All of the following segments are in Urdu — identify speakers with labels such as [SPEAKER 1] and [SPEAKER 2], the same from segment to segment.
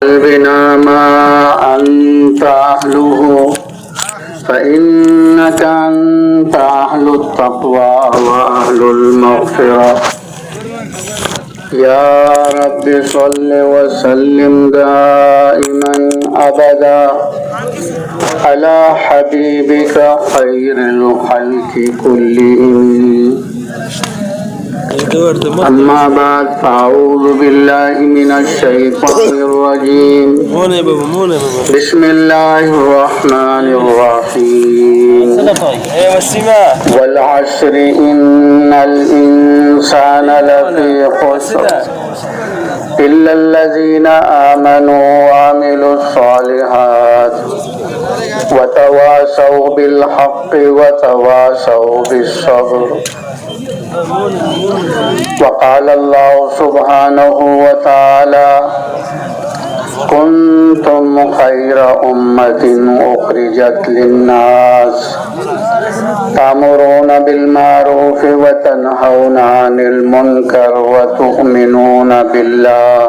[SPEAKER 1] بنا ما أنت أهله فإنك أنت أهل التقوى وأهل المغفرة. يا رب صل وسلم دائما أبدا على حبيبك خير الخلق كلهم. أما بعد فأعوذ بالله من الشيطان الرجيم. بسم الله الرحمن الرحيم. والعصر إن الإنسان لفي خسر إلا الذين آمنوا وعملوا الصالحات وتواصوا بالحق وتواصوا بالصبر. وقال الله سبحانه وتعالى كنتم خير أمة أخرجت للناس تأمرون بالمعروف وتنهون عن المنكر وتؤمنون بالله.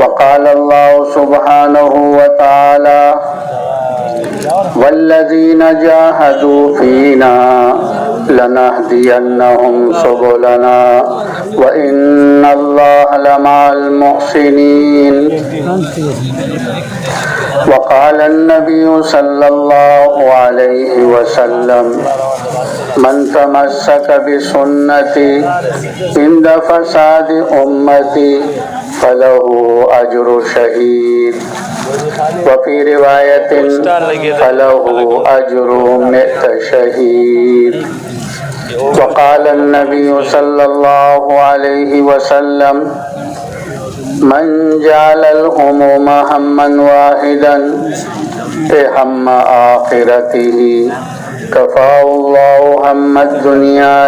[SPEAKER 1] وقال الله سبحانه وتعالى والذين جاهدوا فينا لنهدينهم سبلنا وإن الله لمع المحسنين. وقال النبي صلى الله عليه وسلم من تمسك بسنتي عند فساد أمتي فله أجر شهيد وفي رواية فله أجر 100 شهيد. وقال النبي صلى الله عليه وسلم من جعل الهموم هما واحدا هم آخرته كفاه الله هم الدنيا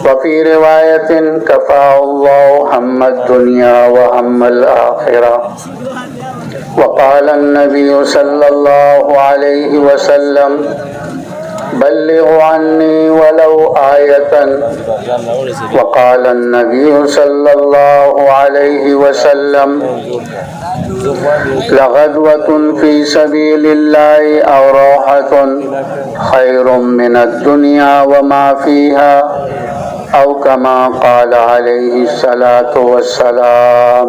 [SPEAKER 1] وفي رواية كفاه الله هم الدنيا وهم الآخرة. وقال النبي صلى الله عليه وسلم بلغوا عني ولو آية. وقال النبي صلى الله عليه وسلم لغدوة في سبيل الله أو روحة خير من الدنيا وما فيها أو كما قال عليه الصلاة والسلام.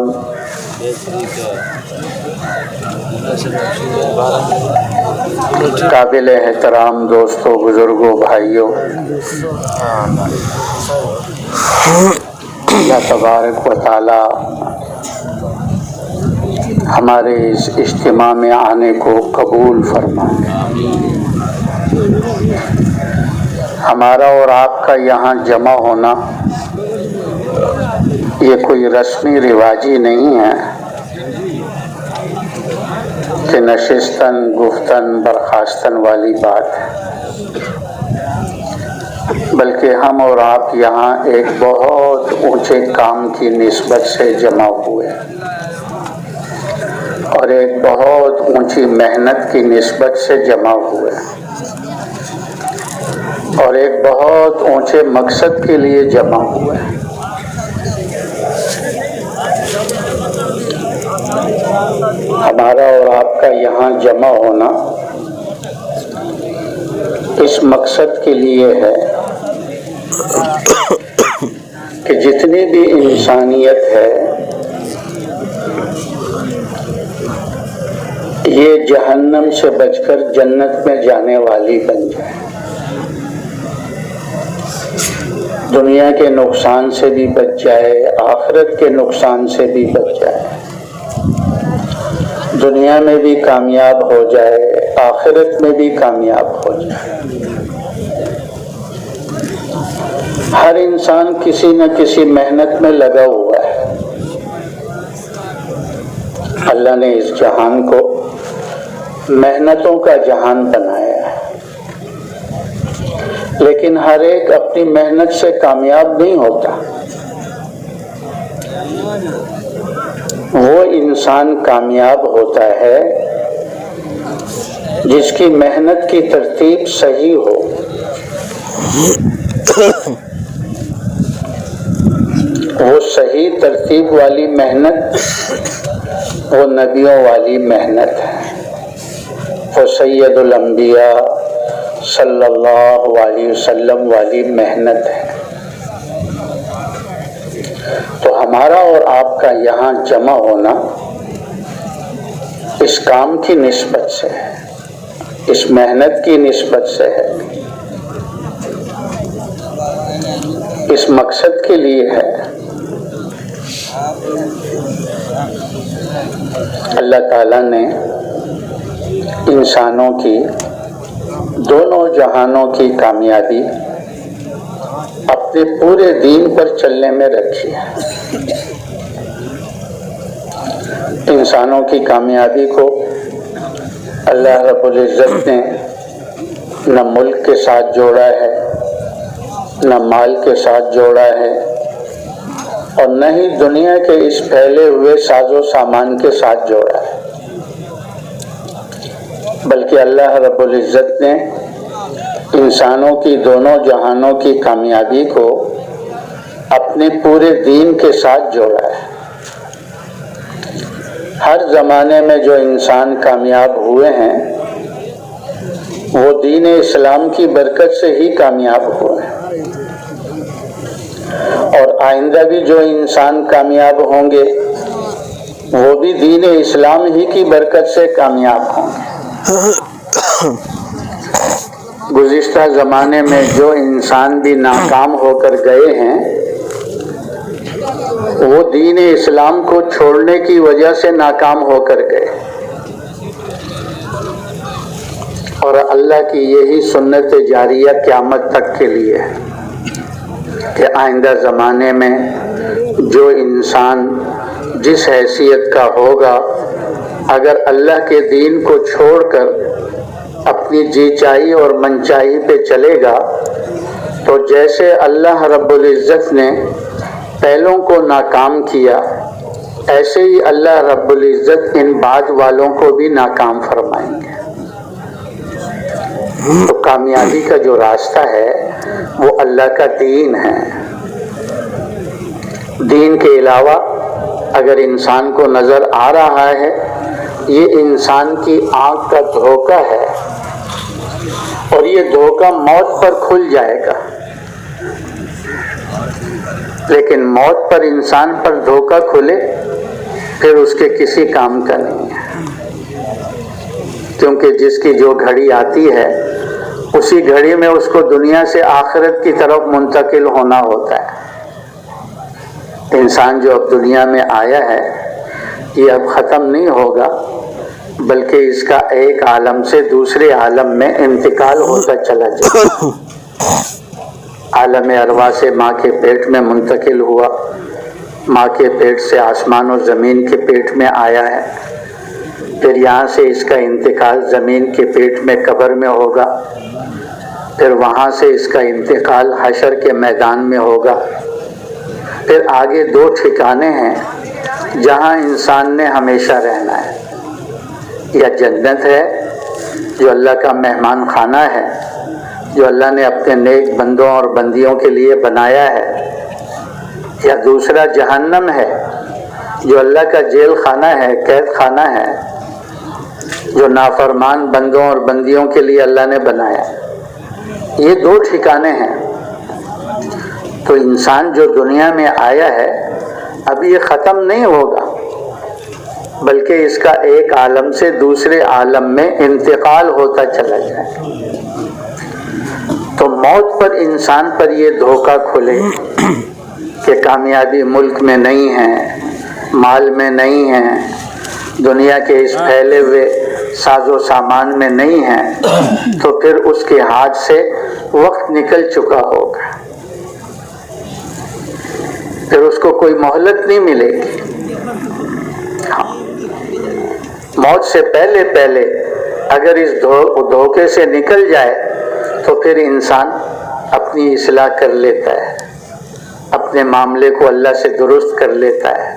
[SPEAKER 1] قابل احترام دوستوں، بزرگوں، بھائیوں، اللہ تبارک و تعالی ہمارے اس اجتماع میں آنے کو قبول فرمائے. ہمارا اور آپ کا یہاں جمع ہونا یہ کوئی رسمی رواجی نہیں ہے کہ نشستن گفتن برخاستن والی بات ہے، بلکہ ہم اور آپ یہاں ایک بہت اونچے کام کی نسبت سے جمع ہوئے اور ایک بہت اونچی محنت کی نسبت سے جمع ہوئے اور ایک بہت اونچے مقصد کے لیے جمع ہوئے. ہمارا اور آپ کا یہاں جمع ہونا اس مقصد کے لیے ہے کہ جتنی بھی انسانیت ہے یہ جہنم سے بچ کر جنت میں جانے والی بن جائے، دنیا کے نقصان سے بھی بچ جائے، آخرت کے نقصان سے بھی بچ جائے، دنیا میں بھی کامیاب ہو جائے، آخرت میں بھی کامیاب ہو جائے. ہر انسان کسی نہ کسی محنت میں لگا ہوا ہے. اللہ نے اس جہان کو محنتوں کا جہان بنایا ہے، لیکن ہر ایک اپنی محنت سے کامیاب نہیں ہوتا. وہ انسان کامیاب ہوتا ہے جس کی محنت کی ترتیب صحیح ہو. وہ صحیح ترتیب والی محنت وہ نبیوں والی محنت ہے، وہ سید الانبیاء صلی اللہ علیہ وسلم والی محنت ہے۔ تو ہمارا اور آپ کا یہاں جمع ہونا اس کام کی نسبت سے ہے، اس محنت کی نسبت سے ہے، اس مقصد کے لیے ہے۔ اللہ تعالیٰ نے انسانوں کی دونوں جہانوں کی کامیابی اپنے پورے دین پر چلنے میں رکھی ہے۔ انسانوں کی کامیابی کو اللہ رب العزت نے نہ ملک کے ساتھ جوڑا ہے، نہ مال کے ساتھ جوڑا ہے، اور نہ ہی دنیا کے اس پھیلے ہوئے ساز و سامان کے ساتھ جوڑا ہے، بلکہ اللہ رب العزت نے انسانوں کی دونوں جہانوں کی کامیابی کو اپنے پورے دین کے ساتھ جوڑا ہے۔ ہر زمانے میں جو انسان کامیاب ہوئے ہیں وہ دین اسلام کی برکت سے ہی کامیاب ہوئے ہیں، اور آئندہ بھی جو انسان کامیاب ہوں گے وہ بھی دین اسلام ہی کی برکت سے کامیاب ہوں گے۔ گزشتہ زمانے میں جو انسان بھی ناکام ہو کر گئے ہیں وہ دین اسلام کو چھوڑنے کی وجہ سے ناکام ہو کر گئے، اور اللہ کی یہی سنت جاریہ قیامت تک کے لیے ہے کہ آئندہ زمانے میں جو انسان جس حیثیت کا ہوگا، اگر اللہ کے دین کو چھوڑ کر اپنی جی چاہی اور من چاہی پہ چلے گا تو جیسے اللہ رب العزت نے پہلوں کو ناکام کیا، ایسے ہی اللہ رب العزت ان بعد والوں کو بھی ناکام فرمائیں گے۔ تو کامیابی کا جو راستہ ہے وہ اللہ کا دین ہے۔ دین کے علاوہ اگر انسان کو نظر آ رہا ہے یہ انسان کی آنکھ کا دھوکہ ہے، اور یہ دھوکہ موت پر کھل جائے گا، لیکن موت پر انسان پر دھوکہ کھلے پھر اس کے کسی کام کا نہیں ہے، کیونکہ جس کی جو گھڑی آتی ہے اسی گھڑی میں اس کو دنیا سے آخرت کی طرف منتقل ہونا ہوتا ہے۔ انسان جو اب دنیا میں آیا ہے یہ اب ختم نہیں ہوگا، بلکہ اس کا ایک عالم سے دوسرے عالم میں انتقال ہوتا چلا جائے گا۔ عالم ارواح سے ماں کے پیٹ میں منتقل ہوا، ماں کے پیٹ سے آسمان و زمین کے پیٹ میں آیا ہے، پھر یہاں سے اس کا انتقال زمین کے پیٹ میں قبر میں ہوگا، پھر وہاں سے اس کا انتقال حشر کے میدان میں ہوگا۔ پھر آگے دو ٹھکانے ہیں جہاں انسان نے ہمیشہ رہنا ہے، یا جنت ہے جو اللہ کا مہمان خانہ ہے، جو اللہ نے اپنے نیک بندوں اور بندیوں کے لیے بنایا ہے، یا دوسرا جہنم ہے جو اللہ کا جیل خانہ ہے، قید خانہ ہے، جو نافرمان بندوں اور بندیوں کے لیے اللہ نے بنایا۔ یہ دو ٹھکانے ہیں۔ تو انسان جو دنیا میں آیا ہے اب یہ ختم نہیں ہوگا، بلکہ اس کا ایک عالم سے دوسرے عالم میں انتقال ہوتا چلا جائے۔ تو موت پر انسان پر یہ دھوکہ کھلے کہ کامیابی ملک میں نہیں ہے، مال میں نہیں ہے، دنیا کے اس پھیلے ہوئے ساز و سامان میں نہیں ہے، تو پھر اس کے ہاتھ سے وقت نکل چکا ہوگا، پھر اس کو کوئی مہلت نہیں ملے گی۔ موت سے پہلے پہلے اگر اس دھوکے سے نکل جائے تو پھر انسان اپنی اصلاح کر لیتا ہے، اپنے معاملے کو اللہ سے درست کر لیتا ہے،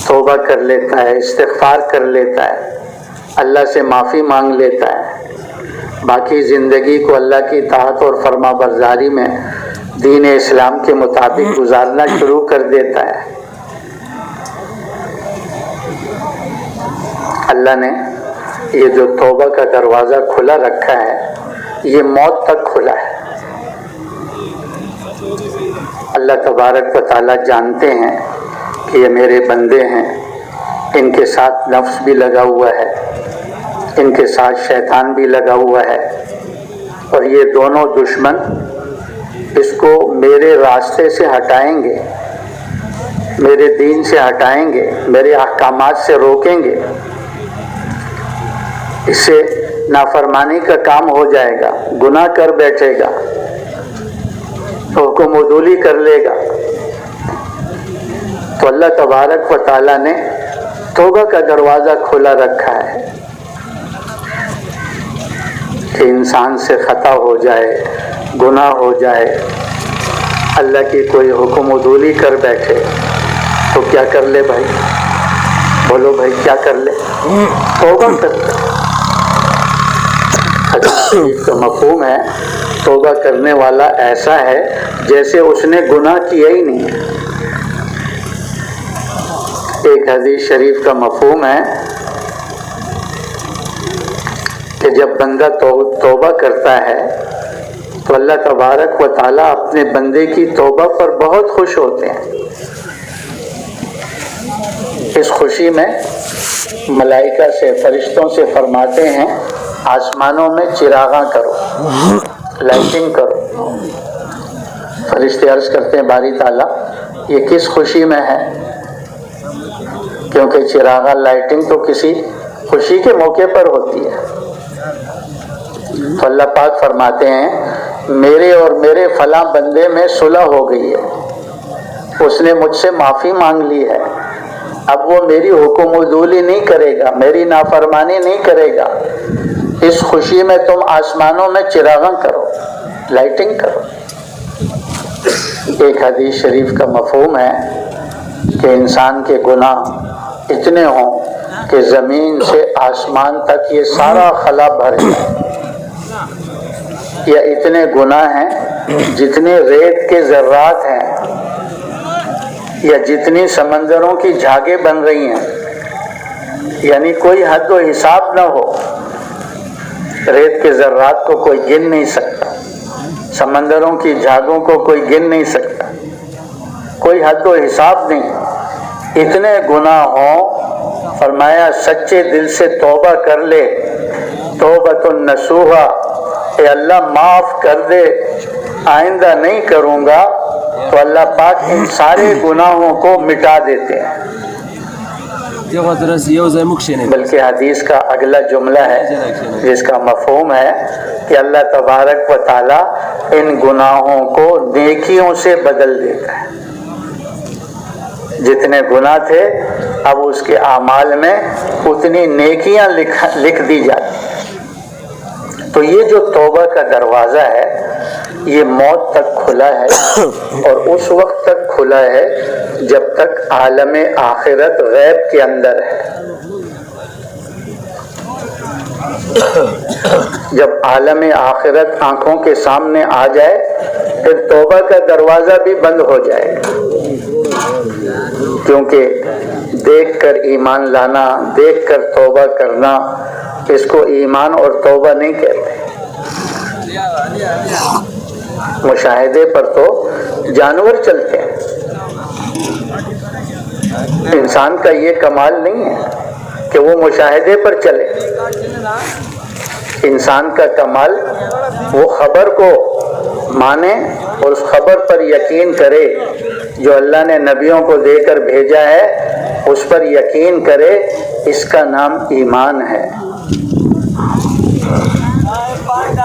[SPEAKER 1] توبہ کر لیتا ہے، استغفار کر لیتا ہے، اللہ سے معافی مانگ لیتا ہے، باقی زندگی کو اللہ کی اطاعت اور فرما برداری میں دین اسلام کے مطابق گزارنا شروع کر دیتا ہے۔ اللہ نے یہ جو توبہ کا دروازہ کھلا رکھا ہے یہ موت تک کھلا ہے۔ اللہ تبارک و تعالیٰ جانتے ہیں کہ یہ میرے بندے ہیں، ان کے ساتھ نفس بھی لگا ہوا ہے، ان کے ساتھ شیطان بھی لگا ہوا ہے، اور یہ دونوں دشمن اس کو میرے راستے سے ہٹائیں گے، میرے دین سے ہٹائیں گے، میرے احکامات سے روکیں گے، اس سے نافرمانی کا کام ہو جائے گا، گناہ کر بیٹھے گا، حکم عدولی کر لے گا۔ تو اللہ تبارک و تعالیٰ نے توبہ کا دروازہ کھلا رکھا ہے کہ انسان سے خطا ہو جائے، گناہ ہو جائے، اللہ کی کوئی حکم عدولی کر بیٹھے تو کیا کر لے بھائی؟ بولو بھائی، کیا کر لے؟ توبہ کر لے۔ حدیث کا مفہوم ہے توبہ کرنے والا ایسا ہے جیسے اس نے گناہ کیا ہی نہیں۔ ایک حدیث شریف کا مفہوم ہے کہ جب بندہ توبہ کرتا ہے تو اللہ تبارک و تعالیٰ اپنے بندے کی توبہ پر بہت خوش ہوتے ہیں۔ اس خوشی میں ملائکہ سے، فرشتوں سے فرماتے ہیں آسمانوں میں چراغاں کرو، لائٹنگ کرو۔ فرشتے عرض کرتے ہیں باری تعالیٰ یہ کس خوشی میں ہے؟ کیونکہ چراغاں لائٹنگ تو کسی خوشی کے موقع پر ہوتی ہے۔ تو اللہ پاک فرماتے ہیں میرے اور میرے فلاں بندے میں صلح ہو گئی ہے، اس نے مجھ سے معافی مانگ لی ہے، اب وہ میری حکم عدولی نہیں کرے گا، میری نافرمانی نہیں کرے گا۔ اس خوشی میں تم آسمانوں میں چراغاں کرو، لائٹنگ کرو۔ ایک حدیث شریف کا مفہوم ہے کہ انسان کے گناہ اتنے ہوں کہ زمین سے آسمان تک یہ سارا خلا بھر جائے، یا اتنے گناہ ہیں جتنے ریت کے ذرات ہیں، یا جتنی سمندروں کی جھاگیں بن رہی ہیں، یعنی کوئی حد و حساب نہ ہو۔ ریت کے ذرات کو کوئی گن نہیں سکتا، سمندروں کی جھاگوں کو کوئی گن نہیں سکتا، کوئی حد و حساب نہیں، اتنے گناہ ہوں۔ فرمایا سچے دل سے توبہ کر لے، توبۃ نصوحا، اے اللہ معاف کر دے، آئندہ نہیں کروں گا، تو اللہ پاک ان سارے گناہوں کو مٹا دیتے ہیں۔ بلکہ حدیث کا اگلا جملہ ہے جس کا مفہوم ہے کہ اللہ تبارک و تعالیٰ ان گناہوں کو نیکیوں سے بدل دیتا ہے۔ جتنے گناہ تھے اب اس کے اعمال میں اتنی نیکیاں لکھ دی جاتی ہیں۔ تو یہ جو توبہ کا دروازہ ہے یہ موت تک کھلا ہے، اور اس وقت تک کھلا ہے جب تک عالم آخرت غیب کے اندر ہے۔ جب عالم آخرت آنکھوں کے سامنے آ جائے پھر توبہ کا دروازہ بھی بند ہو جائے گا، کیونکہ دیکھ کر ایمان لانا، دیکھ کر توبہ کرنا، اس کو ایمان اور توبہ نہیں کہتے۔ مشاہدے پر تو جانور چلتے ہیں، انسان کا یہ کمال نہیں ہے کہ وہ مشاہدے پر چلے۔ انسان کا کمال وہ خبر کو مانے اور اس خبر پر یقین کرے، جو اللہ نے نبیوں کو دے کر بھیجا ہے اس پر یقین کرے، اس کا نام ایمان ہے۔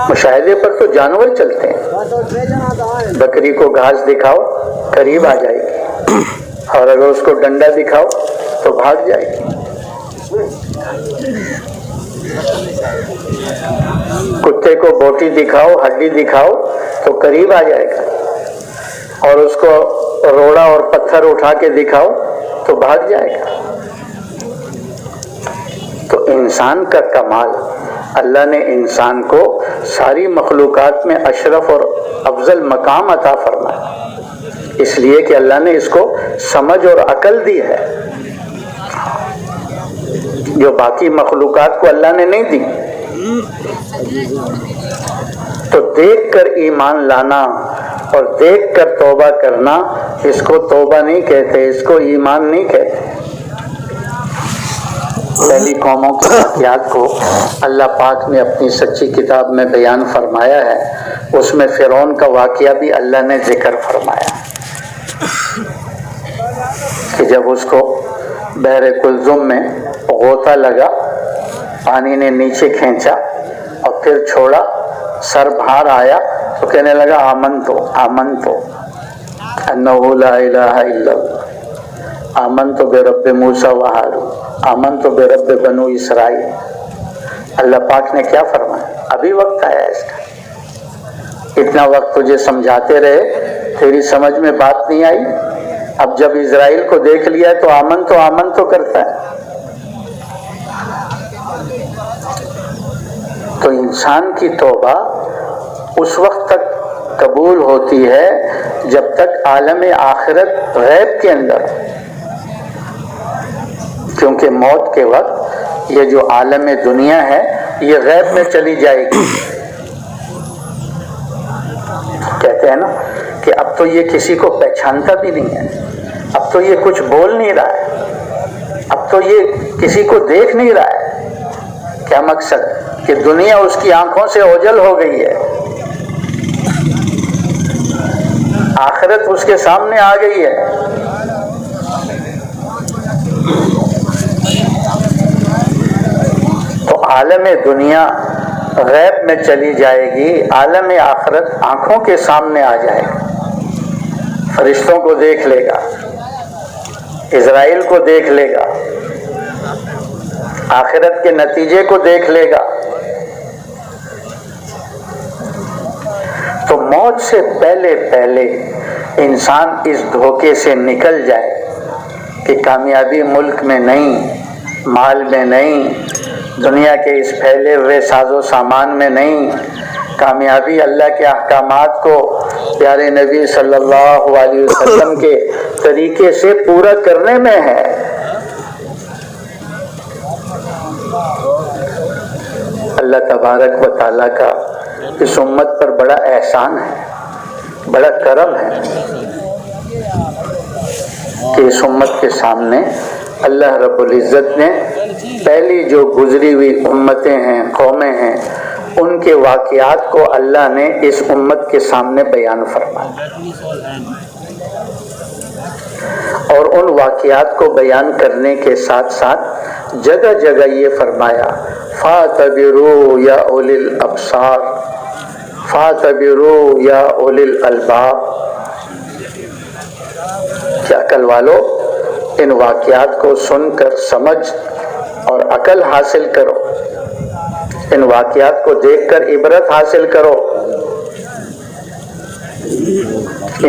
[SPEAKER 1] مشاہدے پر تو جانور چلتے ہیں، بکری کو گھاس دکھاؤ قریب آ جائے گی، اور اگر اس کو ڈنڈا دکھاؤ تو بھاگ جائے گی۔ کتے کو بوٹی دکھاؤ، ہڈی دکھاؤ تو قریب آ جائے گا، اور اس کو روڑا اور پتھر اٹھا کے دکھاؤ تو بھاگ جائے گا۔ تو انسان کا کمال اللہ نے انسان کو ساری مخلوقات میں اشرف اور افضل مقام عطا فرمایا، اس لیے کہ اللہ نے اس کو سمجھ اور عقل دی ہے جو باقی مخلوقات کو اللہ نے نہیں دی۔ تو دیکھ کر ایمان لانا اور دیکھ کر توبہ کرنا، اس کو توبہ نہیں کہتے، اس کو ایمان نہیں کہتے۔ پہلی قوموں کے واقعات کو اللہ پاک نے اپنی سچی کتاب میں بیان فرمایا ہے، اس میں فرعون کا واقعہ بھی اللہ نے ذکر فرمایا کہ جب اس کو بحر کلثوم میں غوطہ لگا، پانی نے نیچے کھینچا اور پھر چھوڑا، سر باہر آیا تو کہنے لگا آمنتو انہ لا الہ الا اللہ، آمنتو برب موسیٰ و ہارون، آمنتو برب بنو اسرائیل۔ اللہ پاک نے کیا فرمایا؟ ابھی وقت آیا اس کا، اتنا وقت تجھے سمجھاتے رہے، تیری سمجھ میں بات نہیں آئی، اب جب اسرائیل کو دیکھ لیا تو آمن تو کرتا ہے۔ تو انسان کی توبہ اس وقت تک قبول ہوتی ہے جب تک عالم آخرت غیب کے اندر، کیونکہ موت کے وقت یہ جو عالم دنیا ہے یہ غیب میں چلی جائے گی۔ کہتے ہیں نا کہ اب تو یہ کسی کو پہچانتا بھی نہیں ہے، اب تو یہ کچھ بول نہیں رہا ہے، اب تو یہ کسی کو دیکھ نہیں رہا ہے۔ کیا مقصد؟ کہ دنیا اس کی آنکھوں سے اوجھل ہو گئی ہے، آخرت اس کے سامنے آ گئی ہے۔ تو عالم دنیا غیب میں چلی جائے گی، عالم آخرت آنکھوں کے سامنے آ جائے گا، فرشتوں کو دیکھ لے گا، اسرائیل کو دیکھ لے گا، آخرت کے نتیجے کو دیکھ لے گا۔ تو موت سے پہلے انسان اس دھوکے سے نکل جائے کہ کامیابی ملک میں نہیں، مال میں نہیں، دنیا کے اس پھیلے ہوئے ساز و سامان میں نہیں، کامیابی اللہ کے احکامات کو پیارے نبی صلی اللہ علیہ وسلم کے طریقے سے پورا کرنے میں ہے۔ اللہ تبارک و تعالیٰ کا اس امت پر بڑا احسان ہے، بڑا کرم ہے کہ اس امت کے سامنے اللہ رب العزت نے پہلی جو گزری ہوئی امتیں ہیں، قومیں ہیں، ان کے واقعات کو اللہ نے اس امت کے سامنے بیان فرمایا، اور ان واقعات کو بیان کرنے کے ساتھ ساتھ جگہ جگہ یہ فرمایا فَاعْتَبِرُوا يَا أُولِي الْأَبْصَارِ، فَاعْتَبِرُوا يَا أُولِي الْأَلْبَابِ، کہ عقل والو ان واقعات کو سن کر سمجھ اور عقل حاصل کرو، ان واقعات کو دیکھ کر عبرت حاصل کرو۔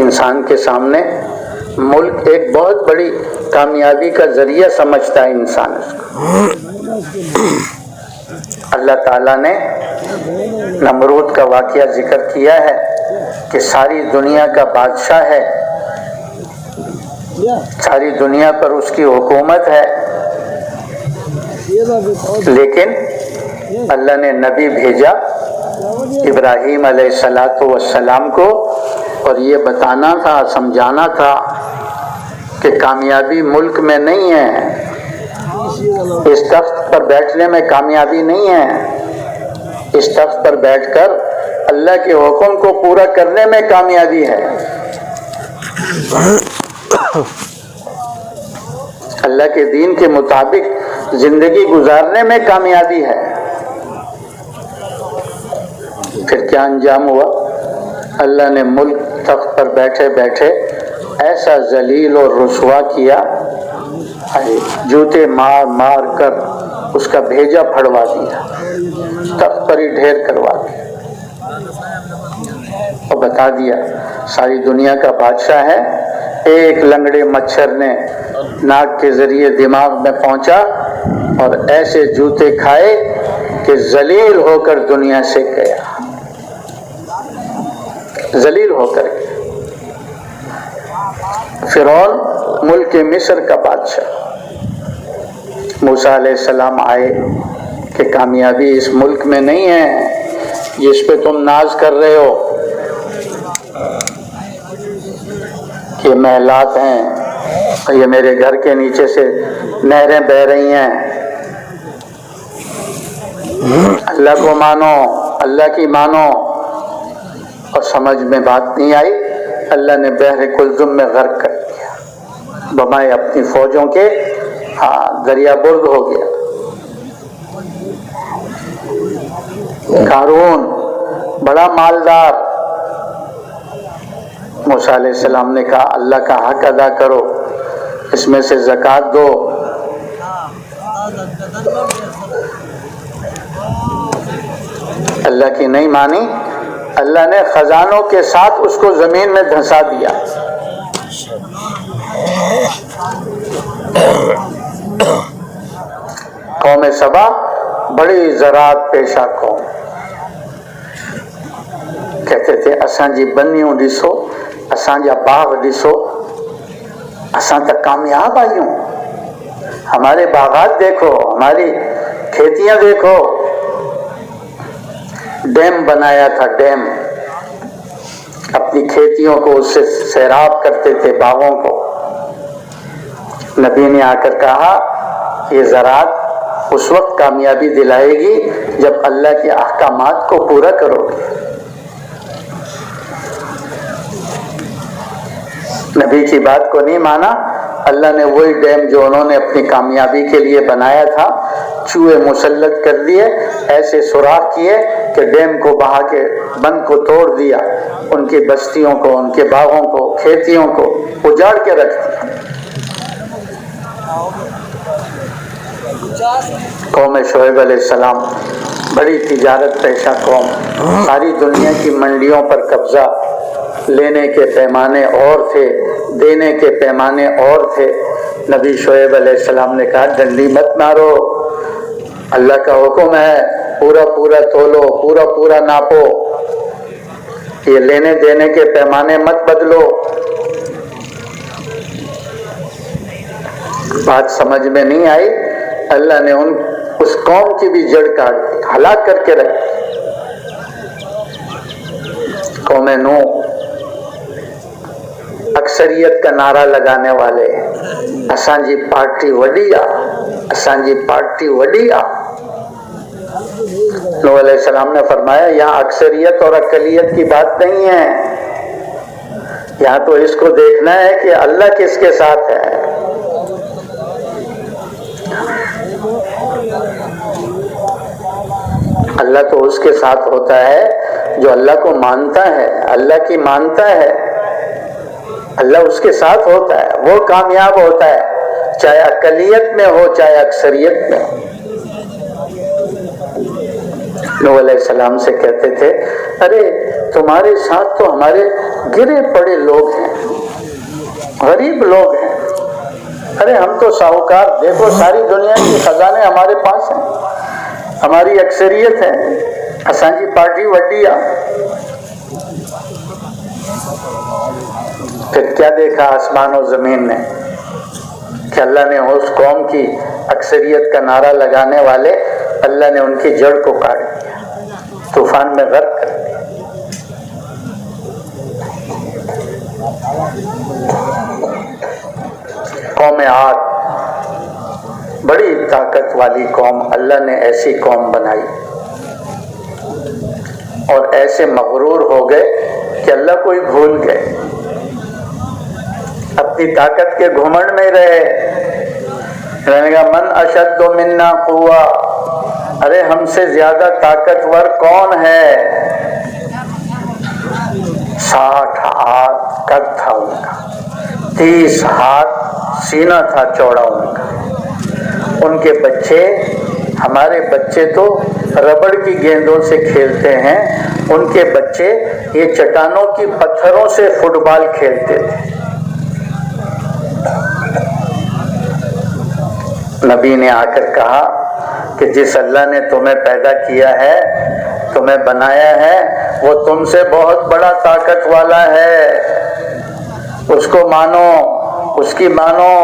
[SPEAKER 1] انسان کے سامنے ملک ایک بہت بڑی کامیابی کا ذریعہ سمجھتا ہے انسان اس کو۔ اللہ تعالیٰ نے نمرود کا واقعہ ذکر کیا ہے کہ ساری دنیا کا بادشاہ ہے، ساری دنیا پر اس کی حکومت ہے، لیکن اللہ نے نبی بھیجا ابراہیم علیہ السلام کو، اور یہ بتانا تھا، سمجھانا تھا کہ کامیابی ملک میں نہیں ہے، اس تخت پر بیٹھنے میں کامیابی نہیں ہے، اس تخت پر بیٹھ کر اللہ کے حکم کو پورا کرنے میں کامیابی ہے، اللہ کے دین کے مطابق زندگی گزارنے میں کامیابی ہے۔ پھر کیا انجام ہوا؟ اللہ نے ملک تخت پر بیٹھے بیٹھے ایسا ذلیل اور رسوا کیا، جوتے مار مار کر اس کا بھیجا پھڑوا دیا، تخت پر ہی ڈھیر کروا دیا، اور بتا دیا ساری دنیا کا بادشاہ ہے۔ ایک لنگڑے مچھر نے ناک کے ذریعے دماغ میں پہنچا اور ایسے جوتے کھائے کہ ذلیل ہو کر دنیا سے گیا، ذلیل ہو کر گیا۔ فرعون ملک مصر کا بادشاہ، موسیٰ علیہ السلام آئے کہ کامیابی اس ملک میں نہیں ہے جس پہ تم ناز کر رہے ہو، کہ محلات ہیں، یہ میرے گھر کے نیچے سے نہریں بہ رہی ہیں، اللہ کو مانو، اللہ کی مانو۔ اور سمجھ میں بات نہیں آئی، اللہ نے بحر کلثم میں غرق کر دیا، بمائے اپنی فوجوں کے، دریا برد ہو گیا۔ قارون بڑا مالدار، موسیٰ علیہ السلام نے کہا اللہ کا حق ادا کرو، اس میں سے زکوٰۃ دو۔ اللہ کی نہیں مانی، اللہ نے خزانوں کے ساتھ اس کو زمین میں دھنسا دیا۔ قوم سبا بڑی زراعت پیشہ قوم، کہتے تھے اساں جی بنیوں ڈسو، اساں جا باغ ڈسو، اساں تک کامیاب آئیوں، ہمارے باغات دیکھو، ہماری کھیتیاں دیکھو۔ ڈیم بنایا تھا، ڈیم، اپنی کھیتیوں کو اس سے سیراب کرتے تھے، باغوں کو۔ نبی نے آ کر کہا یہ زراعت اس وقت کامیابی دلائے گی جب اللہ کے احکامات کو پورا کرو گے۔ نبی کی بات کو نہیں مانا، اللہ نے وہی ڈیم جو انہوں نے اپنی کامیابی کے لیے بنایا تھا، چوہے مسلط کر دیے، ایسے سوراخ کیے کہ ڈیم کو بہا کے بند کو توڑ دیا، ان کی بستیوں کو، ان کے باغوں کو، کھیتیوں کو اجاڑ کے رکھ دیا۔ قوم شعیب علیہ السلام بڑی تجارت پیشہ قوم، ساری دنیا کی منڈیوں پر قبضہ، لینے کے پیمانے اور تھے، دینے کے پیمانے اور تھے۔ نبی شعیب علیہ السلام نے کہا ڈنڈی مت مارو، اللہ کا حکم ہے پورا پورا تولو، پورا پورا ناپو، یہ لینے دینے کے پیمانے مت بدلو۔ بات سمجھ میں نہیں آئی، اللہ نے اس قوم کی بھی جڑ کاٹ دی، ہلاک کر کے رکھ دی۔ قوم نوح اکثریت کا نعرہ لگانے والے، اساں جی پارٹی وڈی آ، اساں جی پارٹی وڈی آ۔ نوح علیہ السلام نے فرمایا یہاں اکثریت اور اقلیت کی بات نہیں ہے، یہاں تو اس کو دیکھنا ہے کہ اللہ کس کے ساتھ ہے۔ اللہ تو اس کے ساتھ ہوتا ہے جو اللہ کو مانتا ہے، اللہ کی مانتا ہے، اللہ اس کے ساتھ ہوتا ہے، وہ کامیاب ہوتا ہے، چاہے اقلیت میں ہو چاہے اکثریت میں ہو۔ نوح علیہ السلام سے کہتے تھے ارے تمہارے ساتھ تو ہمارے گرے پڑے لوگ ہیں، غریب لوگ ہیں، ارے ہم تو ساہوکار، دیکھو ساری دنیا کے خزانے ہمارے پاس ہیں، ہماری اکثریت ہے، اساں جی پارٹی وڈی آ۔ پھر کیا دیکھا آسمان و زمین نے کہ اللہ نے اس قوم کی اکثریت کا نعرہ لگانے والے، اللہ نے ان کی جڑ کو کاٹ دیا، طوفان میں غرق کر دیا۔ قوم عاد بڑی طاقت والی قوم، اللہ نے ایسی قوم بنائی اور ایسے مغرور ہو گئے کہ اللہ کو ہی بھول گئے، اپنی طاقت کے گھمنڈ میں رہے، کہنے کا من اشد منا قوہ، ارے ہم سے زیادہ طاقتور کون ہے؟ 60 ہاتھ قد تھا ان کا، 30 ہاتھ سینہ تھا چوڑا ان کا۔ ان کے بچے، ہمارے بچے تو ربڑ کی گیندوں سے کھیلتے ہیں، ان کے بچے یہ چٹانوں کی پتھروں سے فٹ بال کھیلتے تھے۔ نبی نے آ کر کہا کہ جس اللہ نے تمہیں پیدا کیا ہے، تمہیں بنایا ہے، وہ تم سے بہت بڑا طاقت والا ہے، اس کو مانو، اس کی مانو۔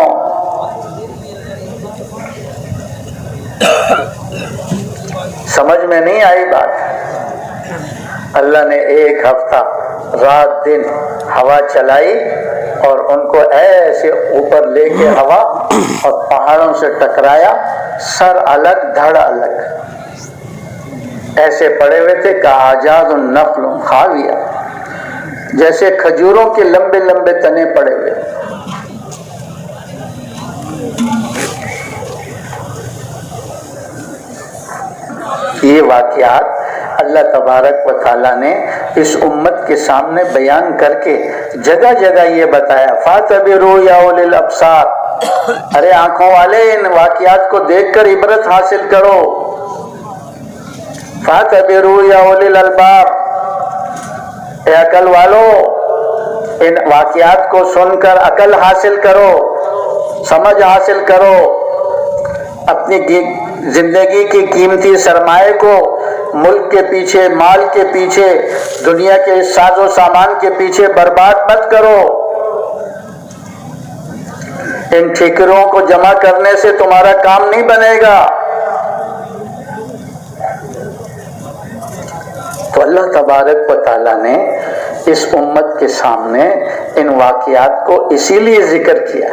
[SPEAKER 1] سمجھ میں نہیں آئی بات؟ اللہ نے ایک ہفتہ رات دن ہوا چلائی اور ان کو ایسے اوپر لے کے ہوا اور پہاڑوں سے ٹکرایا، سر الگ دھڑ الگ، ایسے پڑے ہوئے تھے کہ آجاد النخل خاویہ، جیسے کھجوروں کے لمبے لمبے تنے پڑے ہوئے۔ یہ واقعات اللہ تبارک و تعالیٰ نے اس امت کے سامنے بیان کر کے جگہ جگہ یہ بتایا، فَاعْتَبِرُوا يَا أُولِي الْأَبْصَارِ، ارے آنکھوں والے ان واقعات کو دیکھ کر عبرت حاصل کرو۔ فَاعْتَبِرُوا يَا أُولِي الْأَلْبَابِ، اے عقل والو ان واقعات کو سن کر عقل حاصل کرو، سمجھ حاصل کرو، اپنی زندگی کی قیمتی سرمایہ کو ملک کے پیچھے، مال کے پیچھے، دنیا کے ساز و سامان کے پیچھے برباد مت کرو۔ ان ٹھیکروں کو جمع کرنے سے تمہارا کام نہیں بنے گا۔ تو اللہ تبارک و تعالیٰ نے اس امت کے سامنے ان واقعات کو اسی لیے ذکر کیا۔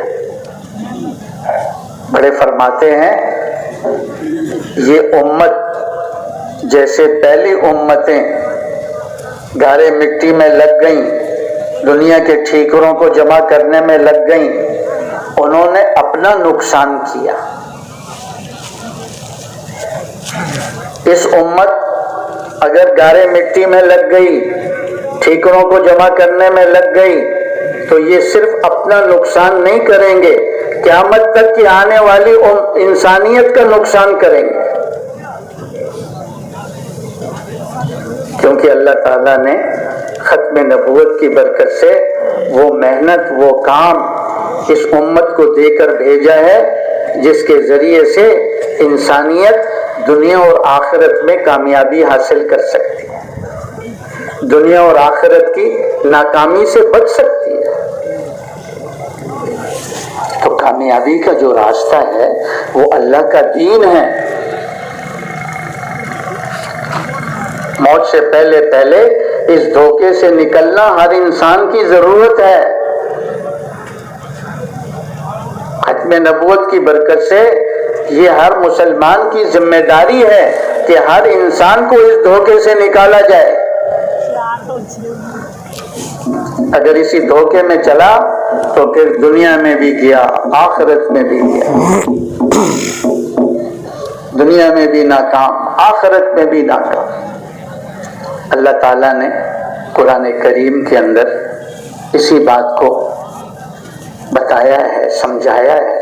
[SPEAKER 1] بڑے فرماتے ہیں یہ امت جیسے پہلی امتیں گارے مٹی میں لگ گئیں، دنیا کے ٹھیکروں کو جمع کرنے میں لگ گئیں، انہوں نے اپنا نقصان کیا۔ اس امت اگر گارے مٹی میں لگ گئی، ٹھیکروں کو جمع کرنے میں لگ گئی، تو یہ صرف اپنا نقصان نہیں کریں گے، قیامت تک کی آنے والی انسانیت کا نقصان کریں گے، کیونکہ اللہ تعالیٰ نے ختم نبوت کی برکت سے وہ محنت، وہ کام اس امت کو دے کر بھیجا ہے جس کے ذریعے سے انسانیت دنیا اور آخرت میں کامیابی حاصل کر سکتی ہے، دنیا اور آخرت کی ناکامی سے بچ سکتی ہے۔ تو کامیابی کا جو راستہ ہے وہ اللہ کا دین ہے۔ موت سے پہلے پہلے اس دھوکے سے نکلنا ہر انسان کی ضرورت ہے۔ ختم نبوت کی برکت سے یہ ہر مسلمان کی ذمہ داری ہے کہ ہر انسان کو اس دھوکے سے نکالا جائے۔ اگر اسی دھوکے میں چلا تو پھر دنیا میں بھی گیا، آخرت میں بھی گیا، دنیا میں بھی ناکام، آخرت میں بھی ناکام۔ اللہ تعالیٰ نے قرآن کریم کے اندر اسی بات کو بتایا ہے، سمجھایا ہے۔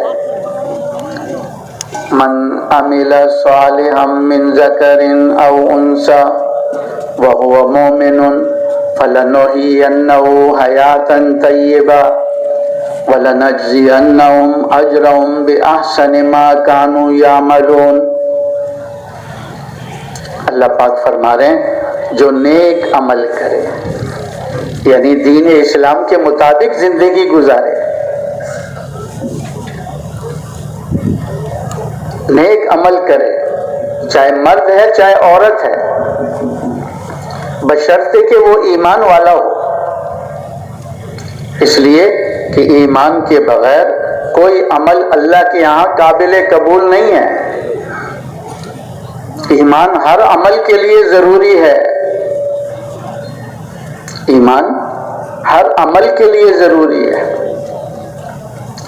[SPEAKER 1] من عمل صالحا من ذکر او انثى وهو مؤمن فلنحيينه حياة طيبة ولنجزينهم اجرهم باحسن ما كانوا يعملون۔ اللہ پاک فرما رہے ہیں جو نیک عمل کرے، یعنی دین اسلام کے مطابق زندگی گزارے، نیک عمل کرے، چاہے مرد ہے چاہے عورت ہے، بشرطے کہ وہ ایمان والا ہو، اس لیے کہ ایمان کے بغیر کوئی عمل اللہ کے یہاں قابل قبول نہیں ہے۔ ایمان ہر عمل کے لیے ضروری ہے، ایمان ہر عمل کے لیے ضروری ہے۔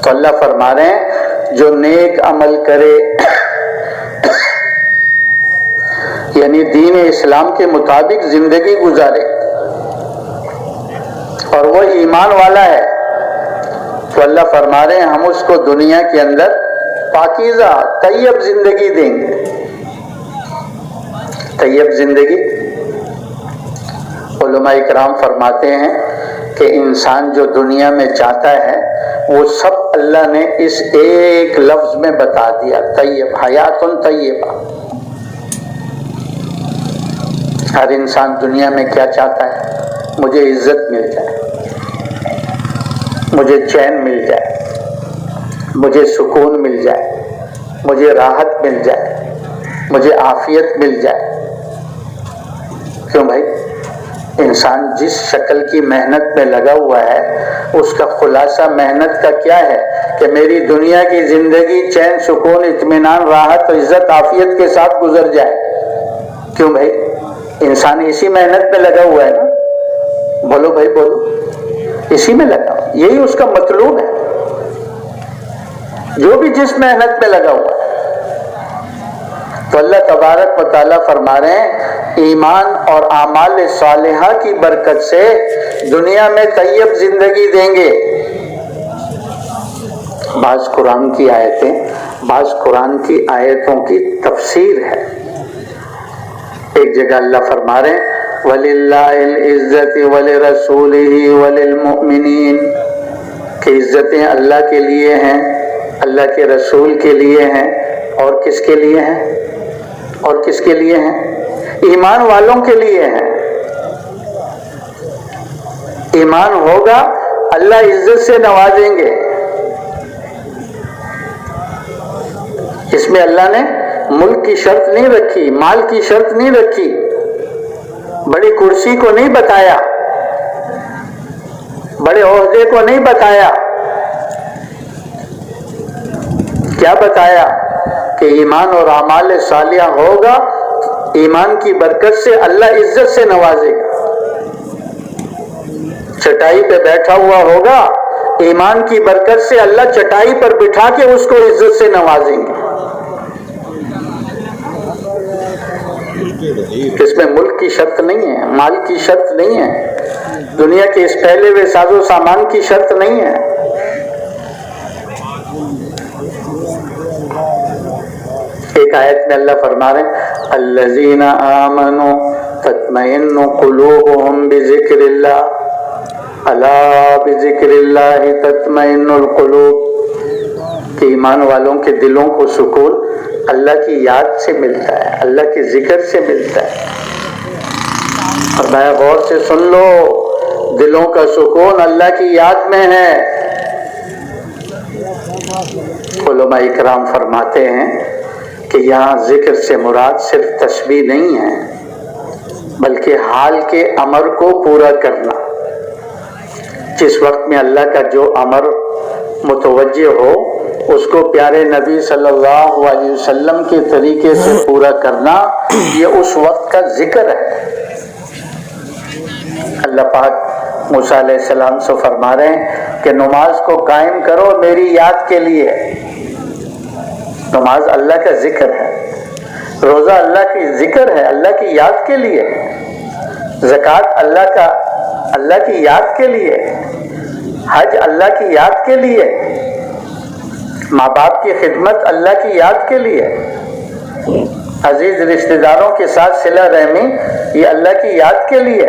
[SPEAKER 1] تو اللہ فرما رہے ہیں جو نیک عمل کرے، یعنی دین اسلام کے مطابق زندگی گزارے، اور وہ ایمان والا ہے، تو اللہ فرما رہے ہیں ہم اس کو دنیا کے اندر پاکیزہ طیب زندگی دیں گے۔ طیب زندگی، علماء کرام فرماتے ہیں کہ انسان جو دنیا میں چاہتا ہے وہ سب اللہ نے اس ایک لفظ میں بتا دیا، طیب، حیات طیبہ۔ ہر انسان دنیا میں کیا چاہتا ہے؟ مجھے عزت مل جائے، مجھے چین مل جائے، مجھے سکون مل جائے، مجھے راحت مل جائے، مجھے عافیت مل جائے۔ کیوں بھائی؟ انسان جس شکل کی محنت میں لگا ہوا ہے اس کا خلاصہ محنت کا کیا ہے کہ میری دنیا کی زندگی چین، سکون، اطمینان، راحت، عزت، عافیت کے ساتھ گزر جائے۔ کیوں بھائی؟ انسان اسی محنت میں لگا ہوا ہے نا، بولو بھائی بولو، اسی میں لگا ہوا، یہی اس کا مطلوب ہے، جو بھی جس محنت میں لگا ہوا ہے۔ تو اللہ تبارک و تعالیٰ فرما رہے ہیں ایمان اور اعمال صالحہ کی برکت سے دنیا میں طیب زندگی دیں گے۔ بعض قرآن کی آیتیں، بعض قرآن کی آیتوں کی تفسیر ہے۔ ایک جگہ اللہ فرما رہے ہیں وَلِلَّهِ الْعِزَّةِ وَلِرَسُولِهِ وَلِلْمُؤْمِنِينَ کہ عزتیں اللہ کے لیے ہیں، اللہ کے رسول کے لیے ہیں، اور کس کے لیے ہیں؟ اور کس کے لیے ہیں؟ ایمان والوں کے لیے ہیں۔ ایمان ہوگا اللہ عزت سے نوازیں گے۔ اس میں اللہ نے ملک کی شرط نہیں رکھی، مال کی شرط نہیں رکھی، بڑی کرسی کو نہیں بتایا، بڑے عہدے کو نہیں بتایا۔ کیا بتایا؟ کہ ایمان اور اعمال صالحہ ہوگا، ایمان کی برکت سے اللہ عزت سے نوازے گا۔ چٹائی پہ بیٹھا ہوا ہوگا، ایمان کی برکت سے اللہ چٹائی پر بٹھا کے اس کو عزت سے نوازیں گے۔ اس میں ملک کی شرط نہیں ہے، مال کی شرط نہیں ہے، دنیا کے اس پھیلے ہوئے ساز و سامان کی شرط نہیں ہے۔ ایک آیت میں اللہ فرما رہے ہیں الذین آمنوا تطمئن قلوبهم بذکر اللہ الا بذکر اللہ تطمئن القلوب کہ ایمان والوں کے دلوں کو سکون اللہ کی یاد سے ملتا ہے، اللہ کے ذکر سے ملتا ہے۔ فرمایا غور سے سن لو، دلوں کا سکون اللہ کی یاد میں ہے۔ علماء اکرام فرماتے ہیں کہ یہاں ذکر سے مراد صرف تسبیح نہیں ہے بلکہ حال کے امر کو پورا کرنا۔ جس وقت میں اللہ کا جو امر متوجہ ہو اس کو پیارے نبی صلی اللہ علیہ وسلم کے طریقے سے پورا کرنا، یہ اس وقت کا ذکر ہے۔ اللہ پاک موسیٰ علیہ السلام سے فرما رہے ہیں کہ نماز کو قائم کرو میری یاد کے لیے۔ نماز اللہ کا ذکر ہے، روزہ اللہ کی ذکر ہے، اللہ کی یاد کے لیے، زکوٰۃ اللہ کی یاد کے لیے، حج اللہ کی یاد کے لیے، ماں باپ کی خدمت اللہ کی یاد کے لیے، عزیز رشتہ داروں کے ساتھ صلہ رحمی یہ اللہ کی یاد کے لیے،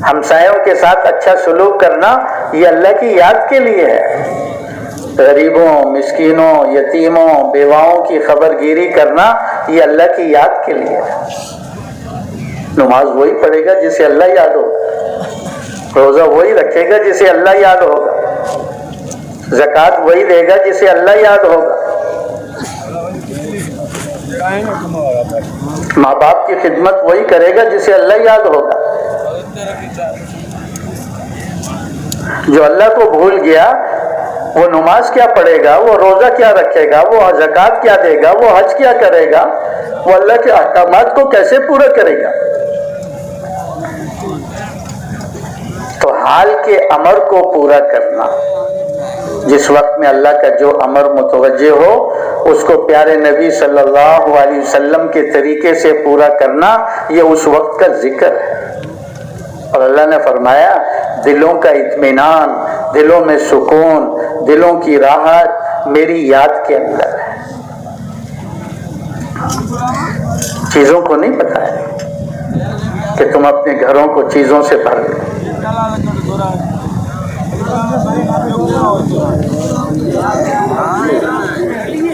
[SPEAKER 1] ہمسایوں کے ساتھ اچھا سلوک کرنا یہ اللہ کی یاد کے لیے ہے، غریبوں، مسکینوں، یتیموں، بیواؤں کی خبر گیری کرنا یہ اللہ کی یاد کے لیے ہے۔ نماز وہی پڑھے گا جسے اللہ یاد ہوگا، روزہ وہی رکھے گا جسے اللہ یاد ہوگا، زکوٰۃ وہی دے گا جسے اللہ یاد ہوگا، ماں باپ کی خدمت وہی کرے گا جسے اللہ یاد ہوگا۔ جو اللہ کو بھول گیا وہ نماز کیا پڑھے گا، وہ روزہ کیا رکھے گا، وہ زکوٰۃ کیا دے گا، وہ حج کیا کرے گا، وہ اللہ کے احکامات کو کیسے پورا کرے گا؟ تو حال کے امر کو پورا کرنا، جس وقت میں اللہ کا جو امر متوجہ ہو اس کو پیارے نبی صلی اللہ علیہ وسلم کے طریقے سے پورا کرنا یہ اس وقت کا ذکر ہے۔ اور اللہ نے فرمایا دلوں کا اطمینان، دلوں میں سکون، دلوں کی راحت میری یاد کے اندر ہے۔ چیزوں کو نہیں پتا ہے کہ تم اپنے گھروں کو چیزوں سے بھر لو۔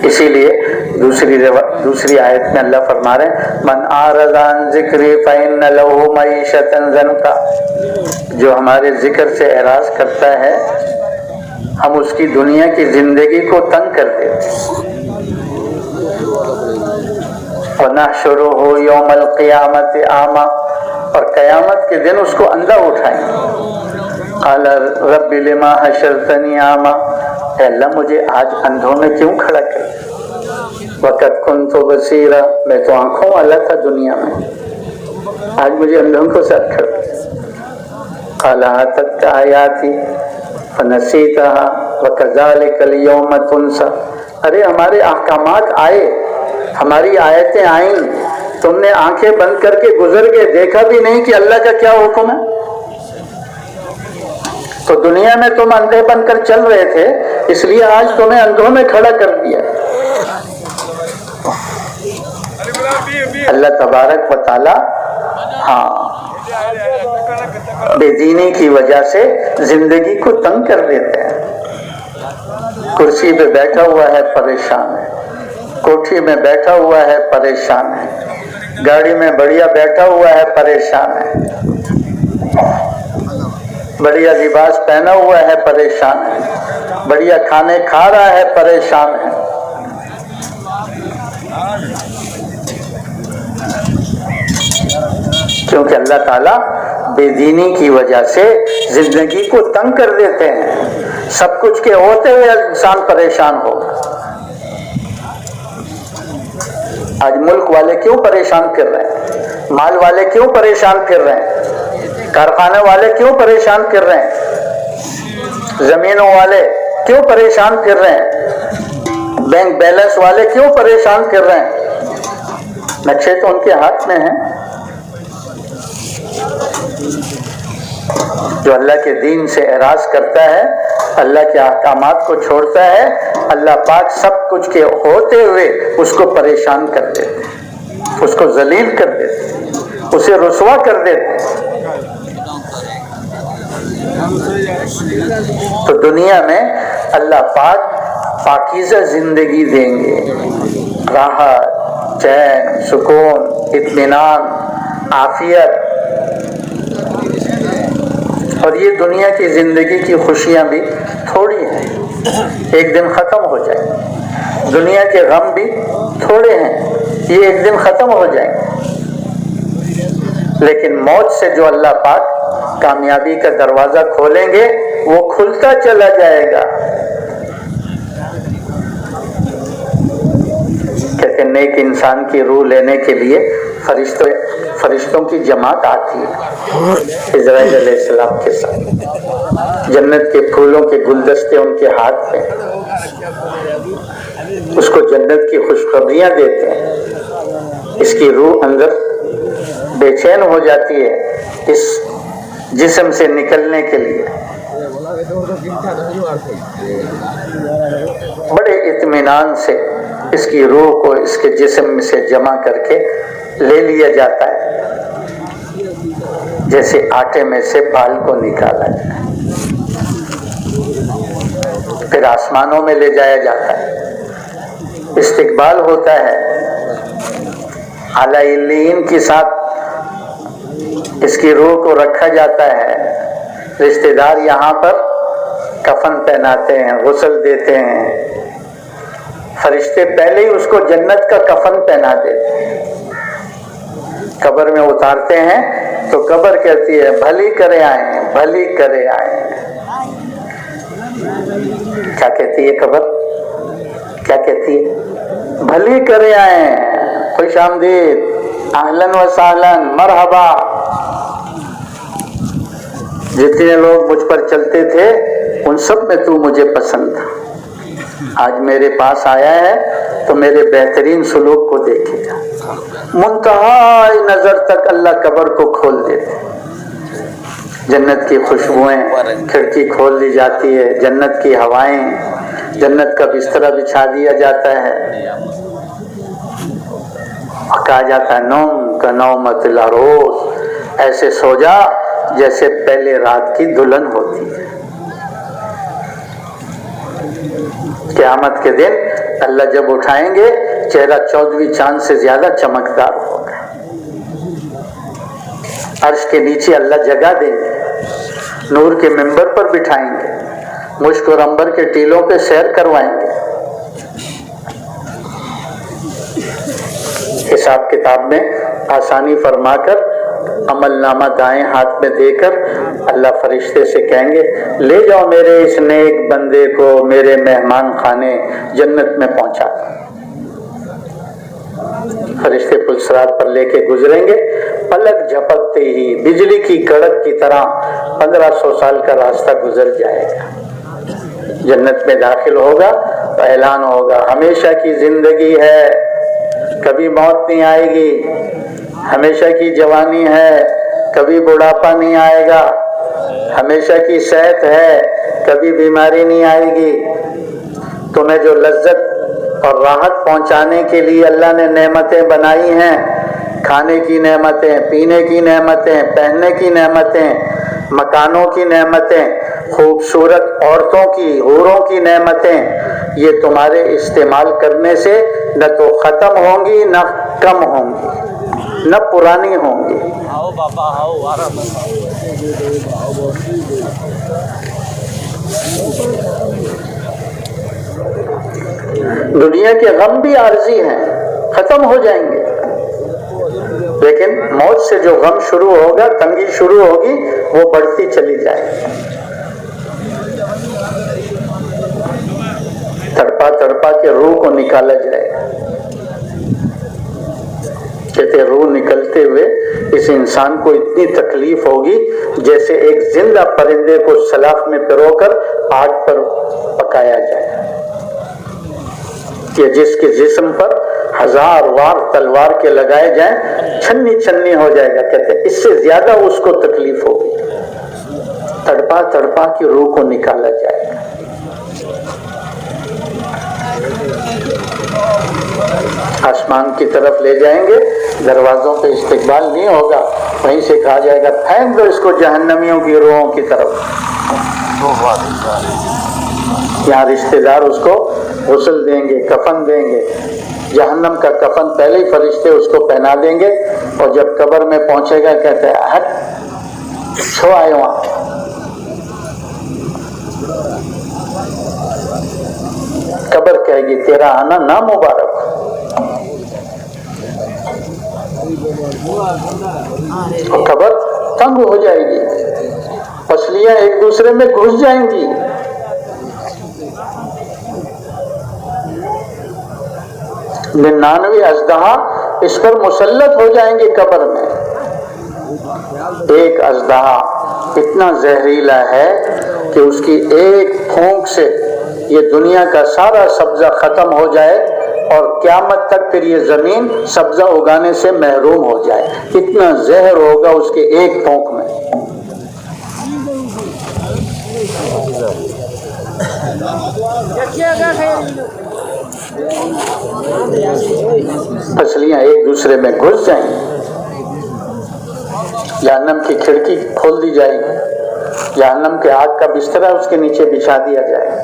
[SPEAKER 1] اسی لیے دوسری آیت میں اللہ فرما رہے ہیں من اعرض عن ذکری فإن له معیشۃ ضنکا، جو ہمارے ذکر سے اعراض کرتا ہے ہم اس کی دنیا کی زندگی کو تنگ کر دیتے ہیں۔ وَنَحْشُرُهُ يَوْمَ الْقِيَامَةِ أَعْمَى، اور قیامت کے دن اس کو اندھا اٹھائیں گے۔ قَالَ رَبِّ لِمَا حَشَرْتَنِي أَعْمَى، اے اللہ مجھے آج اندھوں میں کیوں کھڑا کر دیا؟ وَقَدْ كُنْتُ بَصِيرًا، میں تو آنکھوں والا تھا دنیا میں، آج مجھے اندھوں کو ساتھ کھڑا کر۔ قَالَ أَتَتْكَ آيَاتِي فَنَسِيتَهَا وَكَذَلِكَ الْيَوْمَ تُنْسَى، ارے ہمارے احکامات آئے، ہماری آیتیں آئیں، تم نے آنکھیں بند کر کے گزر گئے، دیکھا بھی نہیں کہ اللہ کا کیا حکم ہے۔ تو دنیا میں تم اندھے بن کر چل رہے تھے، اس لیے آج تمہیں اندھوں میں کھڑا کر دیا۔ اللہ تبارک و تعالی بے دینی کی وجہ سے زندگی کو تنگ کر دیتے ہیں۔ کرسی پہ بیٹھا ہوا ہے پریشان ہے، کوٹھی میں بیٹھا ہوا ہے پریشان ہے، گاڑی میں بڑھیا بیٹھا ہوا ہے پریشان ہے، بڑھیا لباس پہنا ہوا ہے پریشان ہے، بڑھیا کھانے کھا رہا ہے پریشان ہے۔ کیونکہ اللہ تعالیٰ بے دینی کی وجہ سے زندگی کو تنگ کر دیتے ہیں، سب کچھ کے ہوتے ہوئے انسان پریشان ہوگا۔ آج ملک والے کیوں پریشان پھر رہے ہیں؟ مال والے کیوں پریشان پھر رہے ہیں؟ کارخانے والے کیوں پریشان پھر رہے ہیں؟ زمینوں والے کیوں پریشان پھر رہے ہیں؟ بینک بیلنس والے کیوں پریشان پھر رہے ہیں؟ نقشے تو ان کے ہاتھ میں ہیں۔ جو اللہ کے دین سے اعراض کرتا ہے، اللہ کے احکامات کو چھوڑتا ہے، اللہ پاک سب کچھ کے ہوتے ہوئے اس کو پریشان کر دیتے، اس کو ذلیل کر دیتے، اسے رسوا کر دیتے۔ تو دنیا میں اللہ پاک پاکیزہ زندگی دیں گے، راحت، چین، سکون، اطمینان، عافیت، اور یہ دنیا کی زندگی کی خوشیاں بھی تھوڑی ہیں، ایک دن ختم ہو جائیں۔ دنیا کے غم بھی تھوڑے ہیں، یہ ایک دن ختم ہو جائیں گے۔ لیکن موت سے جو اللہ پاک کامیابی کا دروازہ کھولیں گے وہ کھلتا چلا جائے گا۔ کہتے ہیں نیک انسان کی روح لینے کے لیے فرشتوں کی جماعت آتی ہے اسرائیل علیہ السلام کے ساتھ، جنت کے پھولوں کے گلدستے ان کے ہاتھ میں، اس کو جنت کی خوشخبریاں دیتے ہیں۔ اس کی روح اندر بے چین ہو جاتی ہے اس جسم سے نکلنے کے لیے، بڑے اطمینان سے اس کی روح کو اس کے جسم سے جمع کر کے لے لیا جاتا ہے، جیسے آٹے میں سے بال کو نکالا جائے، پھر آسمانوں میں لے جایا جاتا ہے، استقبال ہوتا ہے، اعلی علیین کے ساتھ اس کی روح کو رکھا جاتا ہے، رشتہ دار یہاں پر کفن پہناتے ہیں، غسل دیتے ہیں، فرشتے پہلے ہی اس کو جنت کا کفن پہنا دیتے ہیں، قبر میں اتارتے ہیں تو قبر کہتی ہے بھلی کرے آئے، بھلی کرے آئے۔ کیا کہتی ہے قبر؟ کیا کہتی ہے؟ بھلی کرے آئے، خوش آمدید، اہلاً و سہلاً، مرحبا۔ جتنے لوگ مجھ پر چلتے تھے ان سب میں تو مجھے پسند تھا، آج میرے پاس آیا ہے تو میرے بہترین سلوک کو دیکھے گا۔ منتہائی نظر تک اللہ قبر کو کھول دیتے، جنت کی خوشبوئیں، کھڑکی کھول دی جاتی ہے، جنت کی ہوائیں، جنت کا بستر بچھا دیا جاتا ہے، کہا جاتا ہے نوم کا نومت العروس، ایسے سو جا جیسے پہلے رات کی دلہن ہوتی ہے۔ قیامت کے دن اللہ جب اٹھائیں گے چہرہ 14ویں چاند سے زیادہ چمکدار ہوگا. عرش کے نیچے اللہ جگہ دیں گے، نور کے منبر پر بٹھائیں گے، مشک اور عنبر کے ٹیلوں پہ سیر کروائیں گے. حساب کتاب میں آسانی فرما کر عمل نامہ دائیں ہاتھ میں دے کر اللہ فرشتے سے کہیں گے لے جاؤ میرے اس نیک بندے کو میرے مہمان خانے جنت میں پہنچا. فرشتے پلسرات پر لے کے گزریں گے، پلک جھپکتے ہی بجلی کی کڑک کی طرح 1500 سال کا راستہ گزر جائے گا. جنت میں داخل ہوگا تو اعلان ہوگا ہمیشہ کی زندگی ہے، کبھی موت نہیں آئے گی، ہمیشہ کی جوانی ہے، کبھی بڑھاپا نہیں آئے گا، ہمیشہ کی صحت ہے، کبھی بیماری نہیں آئے گی. تمہیں جو لذت اور راحت پہنچانے کے لیے اللہ نے نعمتیں بنائی ہیں، کھانے کی نعمتیں، پینے کی نعمتیں، پہننے کی نعمتیں، مکانوں کی نعمتیں، خوبصورت عورتوں کی، حوروں کی نعمتیں، یہ تمہارے استعمال کرنے سے نہ تو ختم ہوں گی نہ کم ہوں گی نہ پرانی ہوں گی. دنیا کے غم بھی عارضی ہیں، ختم ہو جائیں گے، لیکن موت سے جو غم شروع ہوگا، تنگی شروع ہوگی، وہ بڑھتی چلی جائے گی. تڑپا تڑپا کے روح کو نکالا جائے گا. کہتے روح نکلتے ہوئے اس انسان کو اتنی تکلیف ہوگی جیسے ایک زندہ پرندے کو سلاخ میں پرو کر آگ پر پکایا جائے، کہ جس کے جسم پر 1000 وار تلوار کے لگائے جائیں چھنی چھنی ہو جائے گا. کہتے اس سے زیادہ اس کو تکلیف ہوگی. تڑپا تڑپا کی روح کو نکالا جائے گا. آسمان کی طرف لے جائیں گے، دروازوں پہ استقبال نہیں ہوگا، وہیں سے کہا جائے گا پھینک دو اس کو جہنمیوں کی روحوں کی طرف. یہاں رشتہ دار اس کو غسل دیں گے، کفن دیں گے. جہنم کا کفن پہلے ہی فرشتے اس کو پہنا دیں گے، اور جب قبر میں پہنچے گا کہتے ہیں ہٹ چھو آئے وہاں. قبر کہے گی تیرا آنا نامبارک. اور قبر تنگ ہو جائے گی، پسلیاں ایک دوسرے میں گھس جائیں گی. 99 اژدہا اس پر مسلط ہو جائیں گے قبر میں. ایک اژدہا اتنا زہریلا ہے کہ اس کی ایک پھونک سے یہ دنیا کا سارا سبزہ ختم ہو جائے اور قیامت تک پھر یہ زمین سبزہ اگانے سے محروم ہو جائے. اتنا زہر ہوگا اس کے ایک پھونک میں. پسلیاں ایک دوسرے میں گھس جائیں گی. جہنم کی کھڑکی کھول دی جائے گی، جہنم کے آگ کا بستر اس کے نیچے بچھا دیا جائے گا.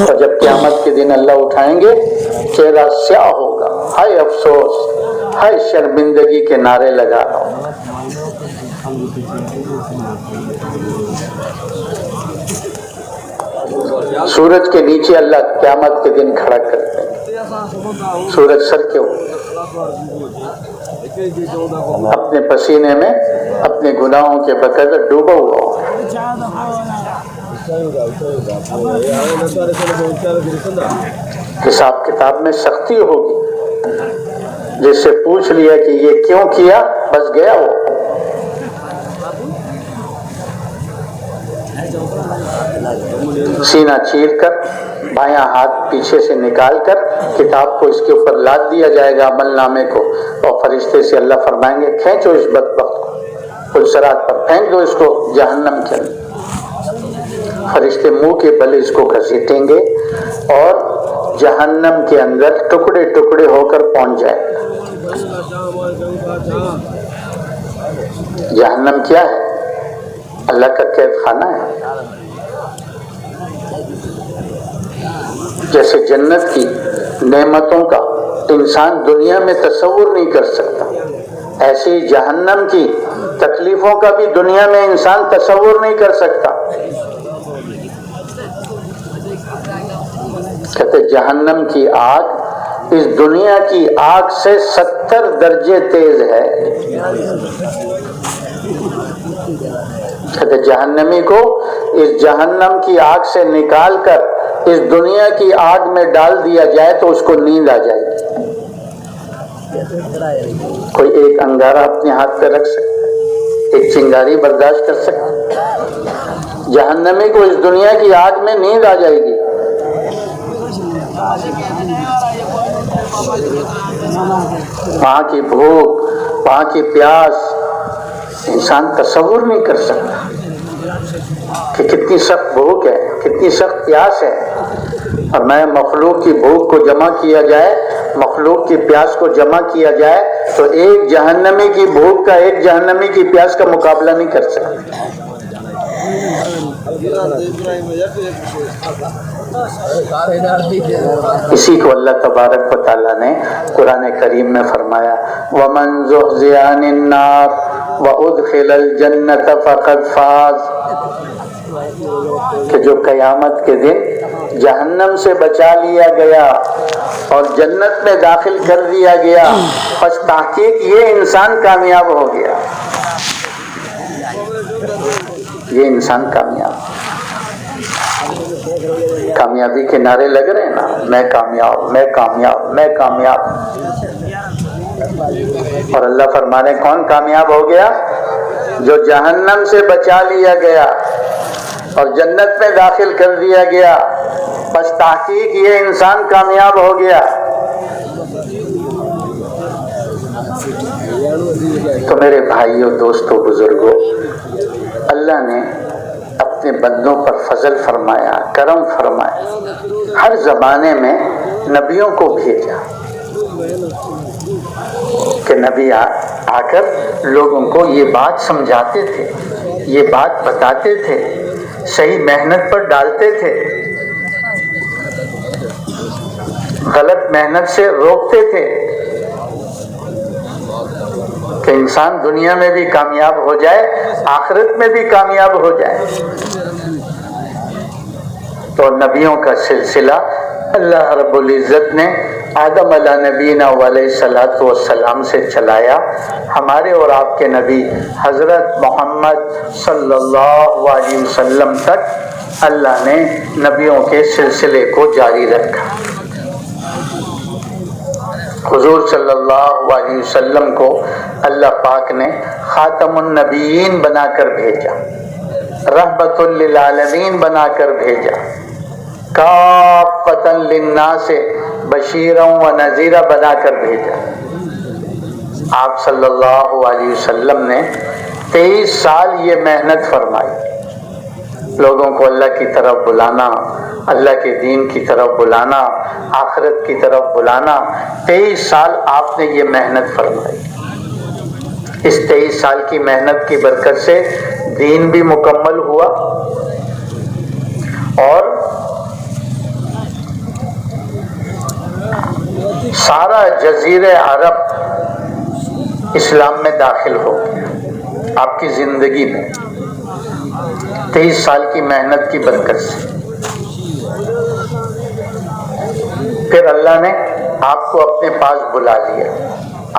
[SPEAKER 1] اور جب قیامت کے دن اللہ اٹھائیں گے چہرہ سیاہ ہوگا، ہائے افسوس، ہائے شرمندگی کے نعرے لگا رہا ہوں. سورج کے نیچے اللہ قیامت کے دن کھڑا کرتے ہیں. سورج سر کے اپنے پسینے میں اپنے گناہوں کے بقدر ڈوبا ہوا ہو. حساب کتاب میں سختی ہوگی. جس سے پوچھ لیا کہ یہ کیوں کیا، بس گیا وہ. سینہ چیر کر بایاں ہاتھ پیچھے سے نکال کر کتاب کو اس کے اوپر لاد دیا جائے گا، عمل نامے کو. اور فرشتے سے اللہ فرمائیں گے کھینچو اس بدبخت کو، پلسرات پر پھینک دو اس کو جہنم کے اندر. فرشتے منہ کے بل اس کو گھسیٹیں گے اور جہنم کے اندر ٹکڑے ٹکڑے ہو کر پہنچ جائے گا. جہنم کیا ہے؟ اللہ کا قید خانہ ہے. جیسے جنت کی نعمتوں کا انسان دنیا میں تصور نہیں کر سکتا، ایسے ہی جہنم کی تکلیفوں کا بھی دنیا میں انسان تصور نہیں کر سکتا۔ کہتے جہنم کی آگ اس دنیا کی آگ سے 70 درجے تیز ہے۔ کہتے جہنمی کو اس جہنم کی آگ سے نکال کر اس دنیا کی آگ میں ڈال دیا جائے تو اس کو نیند آ جائے گی۔ کوئی ایک انگارہ اپنے ہاتھ پہ رکھ سکتا ہے، ایک چنگاری برداشت کر سکتا ہے؟ جہنمی کو اس دنیا کی آگ میں نیند آ جائے گی۔ وہاں کی بھوک، وہاں کی پیاس انسان تصور نہیں کر سکتا کہ کتنی سخت بھوک ہے، کتنی سخت پیاس ہے۔ اور میں مخلوق کی بھوک کو جمع کیا جائے، مخلوق کی پیاس کو جمع کیا جائے تو ایک جہنمی کی بھوک کا ایک جہنمی کی پیاس کا مقابلہ نہیں کر سکتا۔ اسی کو اللہ تبارک و تعالیٰ نے قرآن کریم میں فرمایا وَمَنْ زُحْزِحَ عَنِ النَّارِ وَأُدْخِلَ الْجَنَّةَ فَقَدْ فَازَ، کہ جو قیامت کے دن جہنم سے بچا لیا گیا اور جنت میں داخل کر دیا گیا، پس تحقیق یہ انسان کامیاب ہو گیا، یہ انسان کامیاب۔ کامیابی کے نعرے لگ رہے ہیں نا، میں کامیاب، میں کامیاب، میں کامیاب، اور اللہ فرمانے کون کامیاب ہو گیا؟ جو جہنم سے بچا لیا گیا اور جنت میں داخل کر دیا گیا، بس تحقیق یہ انسان کامیاب ہو گیا۔ تو میرے بھائیوں، دوستوں، بزرگوں، اللہ نے اپنے بندوں پر فضل فرمایا، کرم فرمایا، ہر زمانے میں نبیوں کو بھیجا کہ نبی آ کر لوگوں کو یہ بات سمجھاتے تھے، یہ بات بتاتے تھے، صحیح محنت پر ڈالتے تھے، غلط محنت سے روکتے تھے کہ انسان دنیا میں بھی کامیاب ہو جائے، آخرت میں بھی کامیاب ہو جائے۔ تو نبیوں کا سلسلہ اللہ رب العزت نے آدم علیہ نبینا علیہ الصلوۃ والسلام سے چلایا، ہمارے اور آپ کے نبی حضرت محمد صلی اللہ علیہ وسلم تک اللہ نے نبیوں کے سلسلے کو جاری رکھا۔ حضور صلی اللہ علیہ وسلم کو اللہ پاک نے خاتم النبیین بنا کر بھیجا، رحمت للعالمین بنا کر بھیجا، کافۃ للناس بشیرا و نذیرا بنا کر بھیجا۔ آپ صلی اللہ علیہ وسلم نے 23 سال یہ محنت فرمائی، لوگوں کو اللہ کی طرف بلانا، اللہ کے دین کی طرف بلانا، آخرت کی طرف بلانا۔ 23 سال آپ نے یہ محنت فرمائی۔ اس 23 سال کی محنت کی برکت سے دین بھی مکمل ہوا اور سارا جزیرہ عرب اسلام میں داخل ہو گیا آپ کی زندگی میں 23 سال کی محنت کی برکت سے۔ پھر اللہ نے آپ کو اپنے پاس بلا لیا،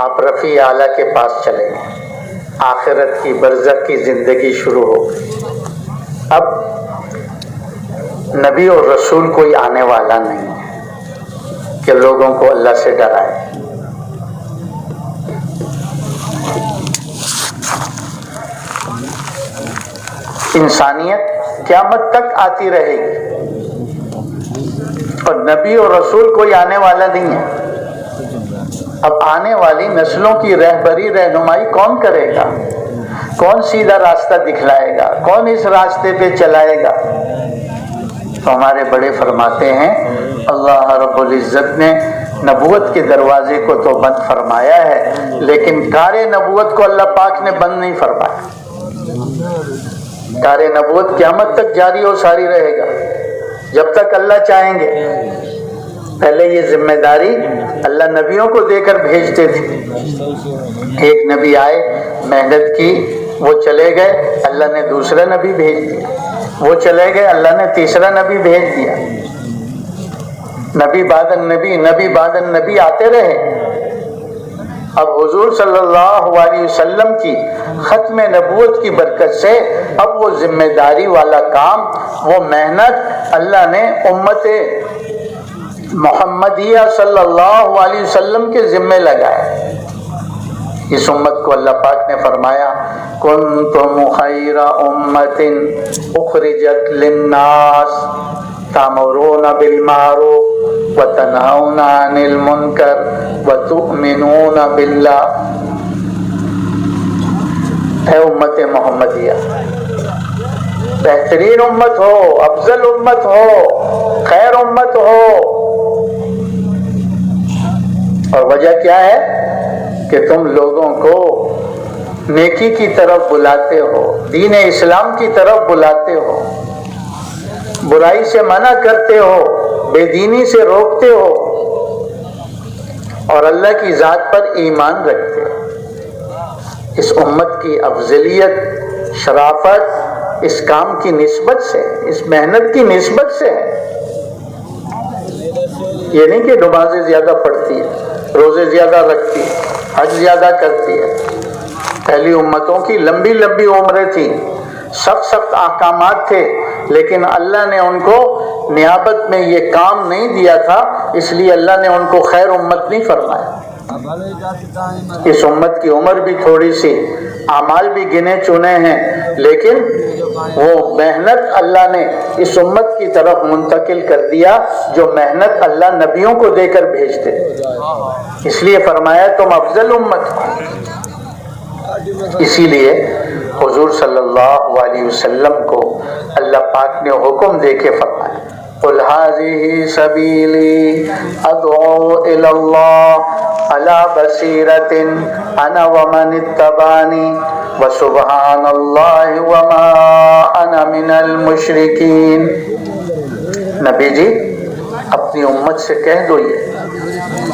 [SPEAKER 1] آپ رفیع اعلیٰ کے پاس چلے گئے، آخرت کی برزخ کی زندگی شروع ہو گئی۔ اب نبی اور رسول کوئی آنے والا نہیں ہے کہ لوگوں کو اللہ سے ڈرائے۔ انسانیت قیامت تک آتی رہے گی اور نبی اور رسول کوئی آنے والا نہیں ہے۔ اب آنے والی نسلوں کی رہبری رہنمائی کون کرے گا؟ کون سیدھا راستہ دکھلائے گا؟ کون اس راستے پہ چلائے گا؟ تو ہمارے بڑے فرماتے ہیں اللہ رب العزت نے نبوت کے دروازے کو تو بند فرمایا ہے، لیکن کار نبوت کو اللہ پاک نے بند نہیں فرمایا۔ کار نبوت قیامت تک جاری و ساری رہے گا، جب تک اللہ چاہیں گے۔ پہلے یہ ذمہ داری اللہ نبیوں کو دے کر بھیجتے تھے. ایک نبی آئے، محنت کی، وہ چلے گئے، اللہ نے دوسرا نبی بھیج دیا. وہ چلے گئے، اللہ نے تیسرا نبی بھیج دیا. نبی بعد النبی، نبی بعد النبی آتے رہے. اب حضور صلی اللہ علیہ وسلم کی ختم نبوت کی برکت سے اب وہ ذمہ داری والا کام، وہ محنت اللہ نے امت محمدیہ صلی اللہ علیہ وسلم کے ذمے لگائے. اس امت کو اللہ پاک نے فرمایا کنتم خیر امت اخرجت للناس تأمرون بالمعروف وتنہون عن المنکر وتؤمنون باللہ. اے امت محمدیہ، بہترین امت ہو، افضل امت ہو، خیر امت ہو. اور وجہ کیا ہے کہ تم لوگوں کو نیکی کی طرف بلاتے ہو، دین اسلام کی طرف بلاتے ہو، برائی سے منع کرتے ہو، بے دینی سے روکتے ہو، اور اللہ کی ذات پر ایمان رکھتے ہو. اس امت کی افضلیت، شرافت اس کام کی نسبت سے، اس محنت کی نسبت سے ہے. یہ نہیں کہ نمازیں زیادہ پڑھتی ہے، روزے زیادہ رکھتی ہے، حج زیادہ کرتی ہے. پہلی امتوں کی لمبی لمبی عمریں تھیں، سخت سخت احکامات تھے، لیکن اللہ نے ان کو نیابت میں یہ کام نہیں دیا تھا، اس لیے اللہ نے ان کو خیر امت نہیں فرمایا. اس امت کی عمر بھی تھوڑی سی، اعمال بھی گنے چنے ہیں، لیکن وہ محنت اللہ نے اس امت کی طرف منتقل کر دیا جو محنت اللہ نبیوں کو دے کر بھیجتے. اس لیے فرمایا تم افضل امت ہو. اسی لیے حضور صلی اللہ علیہ وسلم کو اللہ پاک نے حکم دے کے فرمایا قل هذه سبیلی ادعو الی اللہ علی بصیرۃ انا ومن اتبعنی وسبحان اللہ وما انا من المشرکین. نبی جی اپنی امت سے کہہ دو یہ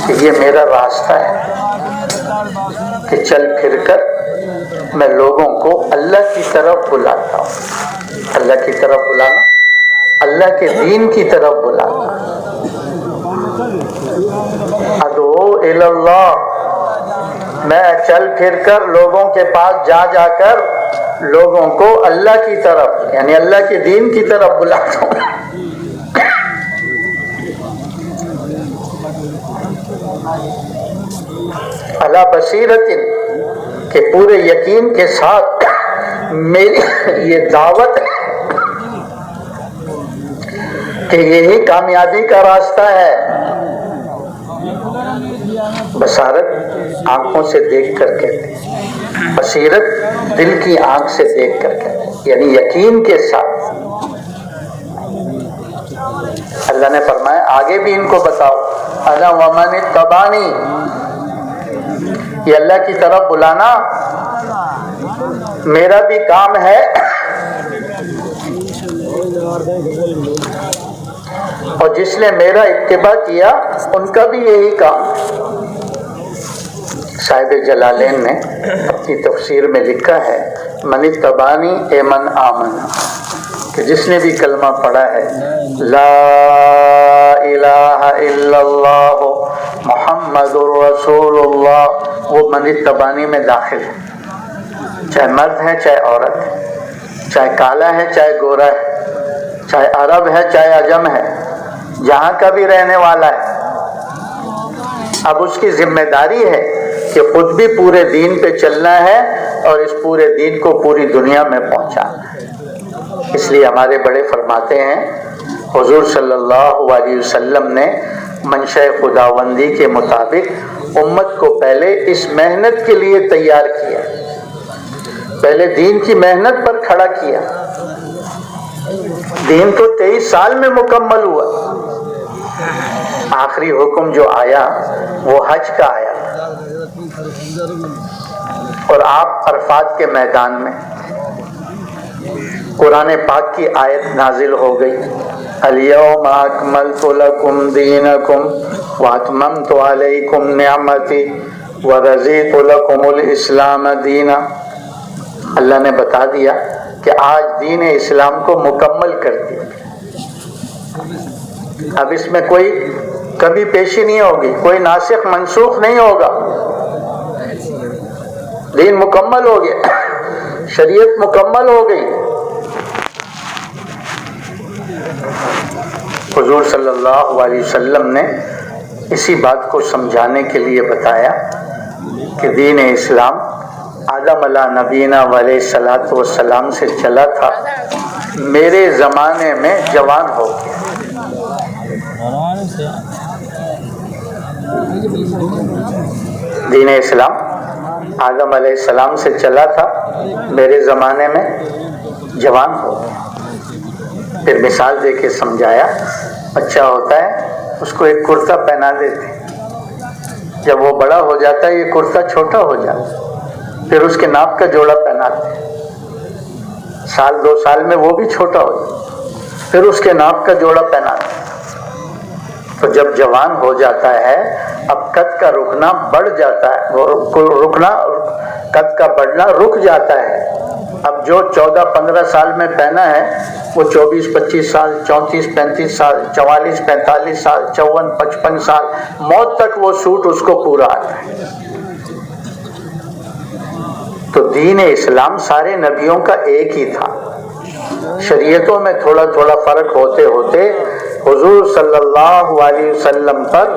[SPEAKER 1] کہ یہ میرا راستہ ہے کہ چل پھر کر میں لوگوں کو اللہ کی طرف بلاتا ہوں. اللہ کی طرف بلانا، اللہ کے دین کی طرف بلانا. ادعو الی اللہ، میں چل پھر کر لوگوں کے پاس جا جا کر لوگوں کو اللہ کی طرف یعنی اللہ کے دین کی طرف بلاتا ہوں. علی بصیرت، کہ پورے یقین کے ساتھ میری یہ دعوت ہے کہ یہی کامیابی کا راستہ ہے. بصارت آنکھوں سے دیکھ کر کہتے ہیں، بصیرت دل کی آنکھ سے دیکھ کر کہتے ہیں، یعنی یقین کے ساتھ. اللہ نے فرمایا آگے بھی ان کو بتاؤ انا ومن اتبعنی، یہ اللہ کی طرف بلانا میرا بھی کام ہے اور جس نے میرا اتباع کیا ان کا بھی یہی کام. صاحب جلالین نے اپنی تفسیر میں لکھا ہے من اتبعنی اے من آمن، کہ جس نے بھی کلمہ پڑھا ہے لا الہ الا اللہ محمد رسول اللہ، وہ من اتبعنی میں داخل ہے. چاہے مرد ہے چاہے عورت ہے، چاہے کالا ہے چاہے گورا ہے، چاہے عرب ہے چاہے عجم ہے، جہاں کا بھی رہنے والا ہے. اب اس کی ذمہ داری ہے کہ خود بھی پورے دین پہ چلنا ہے اور اس پورے دین کو پوری دنیا میں پہنچانا ہے. اس لیے ہمارے بڑے فرماتے ہیں حضور صلی اللہ علیہ وسلم نے منشاء خداوندی کے مطابق امت کو پہلے اس محنت کے لیے تیار کیا، پہلے دین کی محنت پر کھڑا کیا. دین تو 23 سال میں مکمل ہوا. آخری حکم جو آیا وہ حج کا آیا اور آپ عرفات کے میدان میں قرآن پاک کی آیت نازل ہو گئی اليوم اکملت لکم دینکم واتممت علیکم نعمتی ورضیت لکم الاسلام دینا. اللہ نے بتا دیا کہ آج دین اسلام کو مکمل کر دیا. اب اس میں کوئی کمی پیشی نہیں ہوگی، کوئی ناسخ منسوخ نہیں ہوگا. دین مکمل ہو گیا، شریعت مکمل ہو گئی. حضور صلی اللہ علیہ وسلم نے اسی بات کو سمجھانے کے لیے بتایا کہ دین اسلام آدم علیہ نبینا علیہ الصلوۃ والسلام سے چلا تھا، میرے زمانے میں جوان ہو گیا. دین اسلام آدم علیہ السلام سے چلا تھا، میرے زمانے میں جوان ہو گیا. پھر مثال دے کے سمجھایا، بچہ ہوتا ہے اس کو ایک کرتا پہنا دیتے، جب وہ بڑا ہو جاتا ہے یہ کرتا چھوٹا ہو جاتا ہے، پھر اس کے ناپ کا جوڑا پہناتے ہیں، سال دو سال میں وہ بھی چھوٹا ہو جاتا ہے، پھر اس کے ناپ کا جوڑا پہناتے ہیں. تو جب جوان ہو جاتا ہے اب قد کا رکنا بڑھ جاتا ہے، قد کا بڑھنا رک جاتا ہے. اب جو 14-15 سال میں پہنا ہے وہ 24-25 سال، 34-35 سال، 44-45 سال، 54-55 سال، موت تک وہ سوٹ اس کو پورا آتا ہے. تو دین اسلام سارے نبیوں کا ایک ہی تھا. شریعتوں میں تھوڑا تھوڑا فرق ہوتے ہوتے حضور صلی اللہ علیہ وسلم پر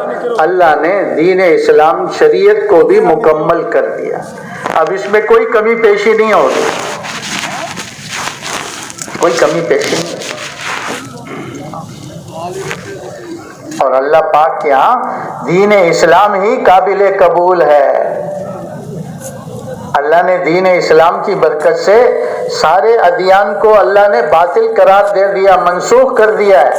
[SPEAKER 1] اللہ نے دین اسلام شریعت کو بھی مکمل کر دیا. اب اس میں کوئی کمی پیشی نہیں ہوگی، کوئی کمی پیشی نہیں. اور اللہ پاک کے ہاں دین اسلام ہی قابل قبول ہے. اللہ نے دین اسلام کی برکت سے سارے ادیان کو اللہ نے باطل قرار دے دیا، منسوخ کر دیا ہے.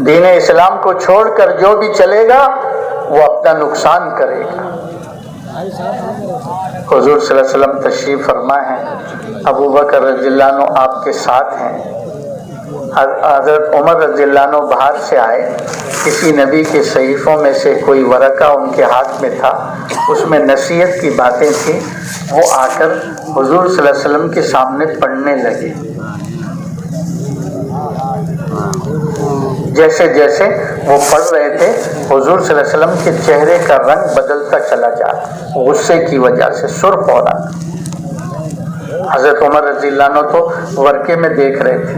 [SPEAKER 1] دین اسلام کو چھوڑ کر جو بھی چلے گا وہ اپنا نقصان کرے گا. حضور صلی اللہ علیہ وسلم تشریف فرما ہے، ابو بکر رضی اللہ عنہ آپ کے ساتھ ہیں. حضرت عمر رضی اللہ عنہ باہر سے آئے، کسی نبی کے صحیفوں میں سے کوئی ورقہ ان کے ہاتھ میں تھا، اس میں نصیحت کی باتیں تھیں. وہ آ کر حضور صلی اللہ علیہ وسلم کے سامنے پڑھنے لگے. جیسے جیسے وہ پڑھ رہے تھے حضور صلی اللہ علیہ وسلم کے چہرے کا رنگ بدلتا چلا جاتا، غصے کی وجہ سے سرخ ہو رہا. حضرت عمر رضی اللہ عنہ تو ورقے میں دیکھ رہے تھے،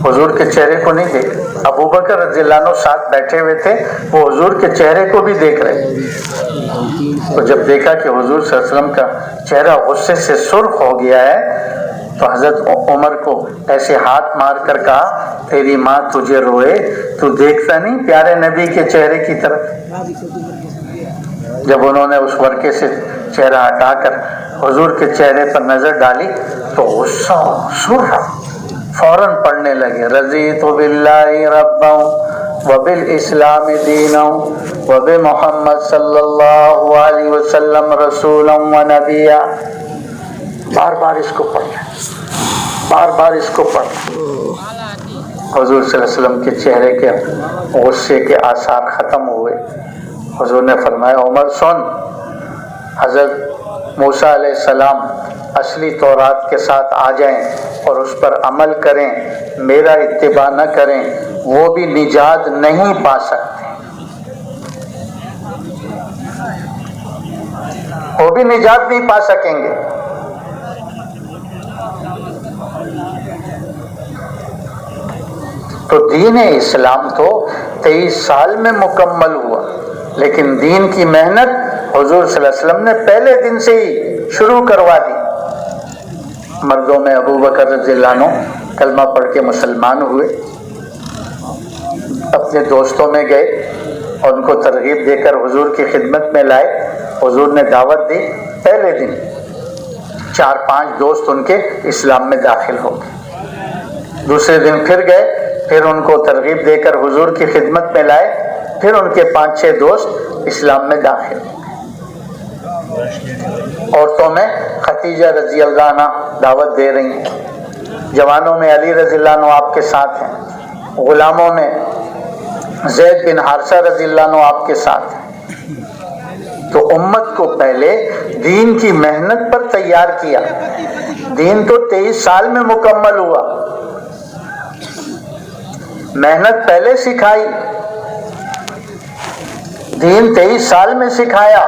[SPEAKER 1] حضور کے چہرے کو نہیں دیکھ. ابو بکر رضی اللہ عنہ ساتھ بیٹھے ہوئے تھے، وہ حضور کے چہرے کو بھی دیکھ رہے تھے. تو جب دیکھا کہ حضور صلی اللہ علیہ وسلم کا چہرہ غصے سے سرخ ہو گیا ہے تو حضرت عمر کو ایسے ہاتھ مار کر کہا، تیری ماں تجھے روئے، تو دیکھتا نہیں پیارے نبی کے چہرے کی طرف. جب انہوں نے اس ورقے سے چہرہ ہٹا کر حضور کے چہرے پر نظر ڈالی تو غصہ سرخ، فوراً پڑھنے لگے، رضیت باللہ ربا وبالاسلام دینا وبمحمد صلی اللہ علیہ وسلم رسولا ونبیا. بار بار اس کو پڑھنا، بار بار اس کو پڑھنا. حضور صلی اللہ علیہ وسلم کے چہرے کے غصے کے آثار ختم ہوئے. حضور نے فرمایا، عمر سن، حضرت موسیٰ علیہ السلام اصلی تورات کے ساتھ آ جائیں اور اس پر عمل کریں، میرا اتباع نہ کریں، وہ بھی نجات نہیں پا سکتے، وہ بھی نجات نہیں پا سکیں گے. تو دین اسلام تو 23 سال میں مکمل ہوا، لیکن دین کی محنت حضور صلی اللہ علیہ وسلم نے پہلے دن سے ہی شروع کروا دی. مردوں میں ابو بکر رضی اللہ عنہ کلمہ پڑھ کے مسلمان ہوئے، اپنے دوستوں میں گئے اور ان کو ترغیب دے کر حضور کی خدمت میں لائے. حضور نے دعوت دی، پہلے دن 4-5 دوست ان کے اسلام میں داخل ہو گئے. دوسرے دن پھر گئے، پھر ان کو ترغیب دے کر حضور کی خدمت میں لائے، پھر ان کے 5-6 دوست اسلام میں داخل ہو گئے. عورتوں میں خدیجہ رضی اللہ عنہ دعوت دے رہی ہیں، جوانوں میں علی رضی اللہ عنہ آپ کے ساتھ ہیں، غلاموں میں زید بن حارثہ رضی اللہ عنہ آپ کے ساتھ ہیں۔ تو امت کو پہلے دین کی محنت پر تیار کیا۔ دین تو 23 سال میں مکمل ہوا، محنت پہلے سکھائی، دین 23 سال میں سکھایا۔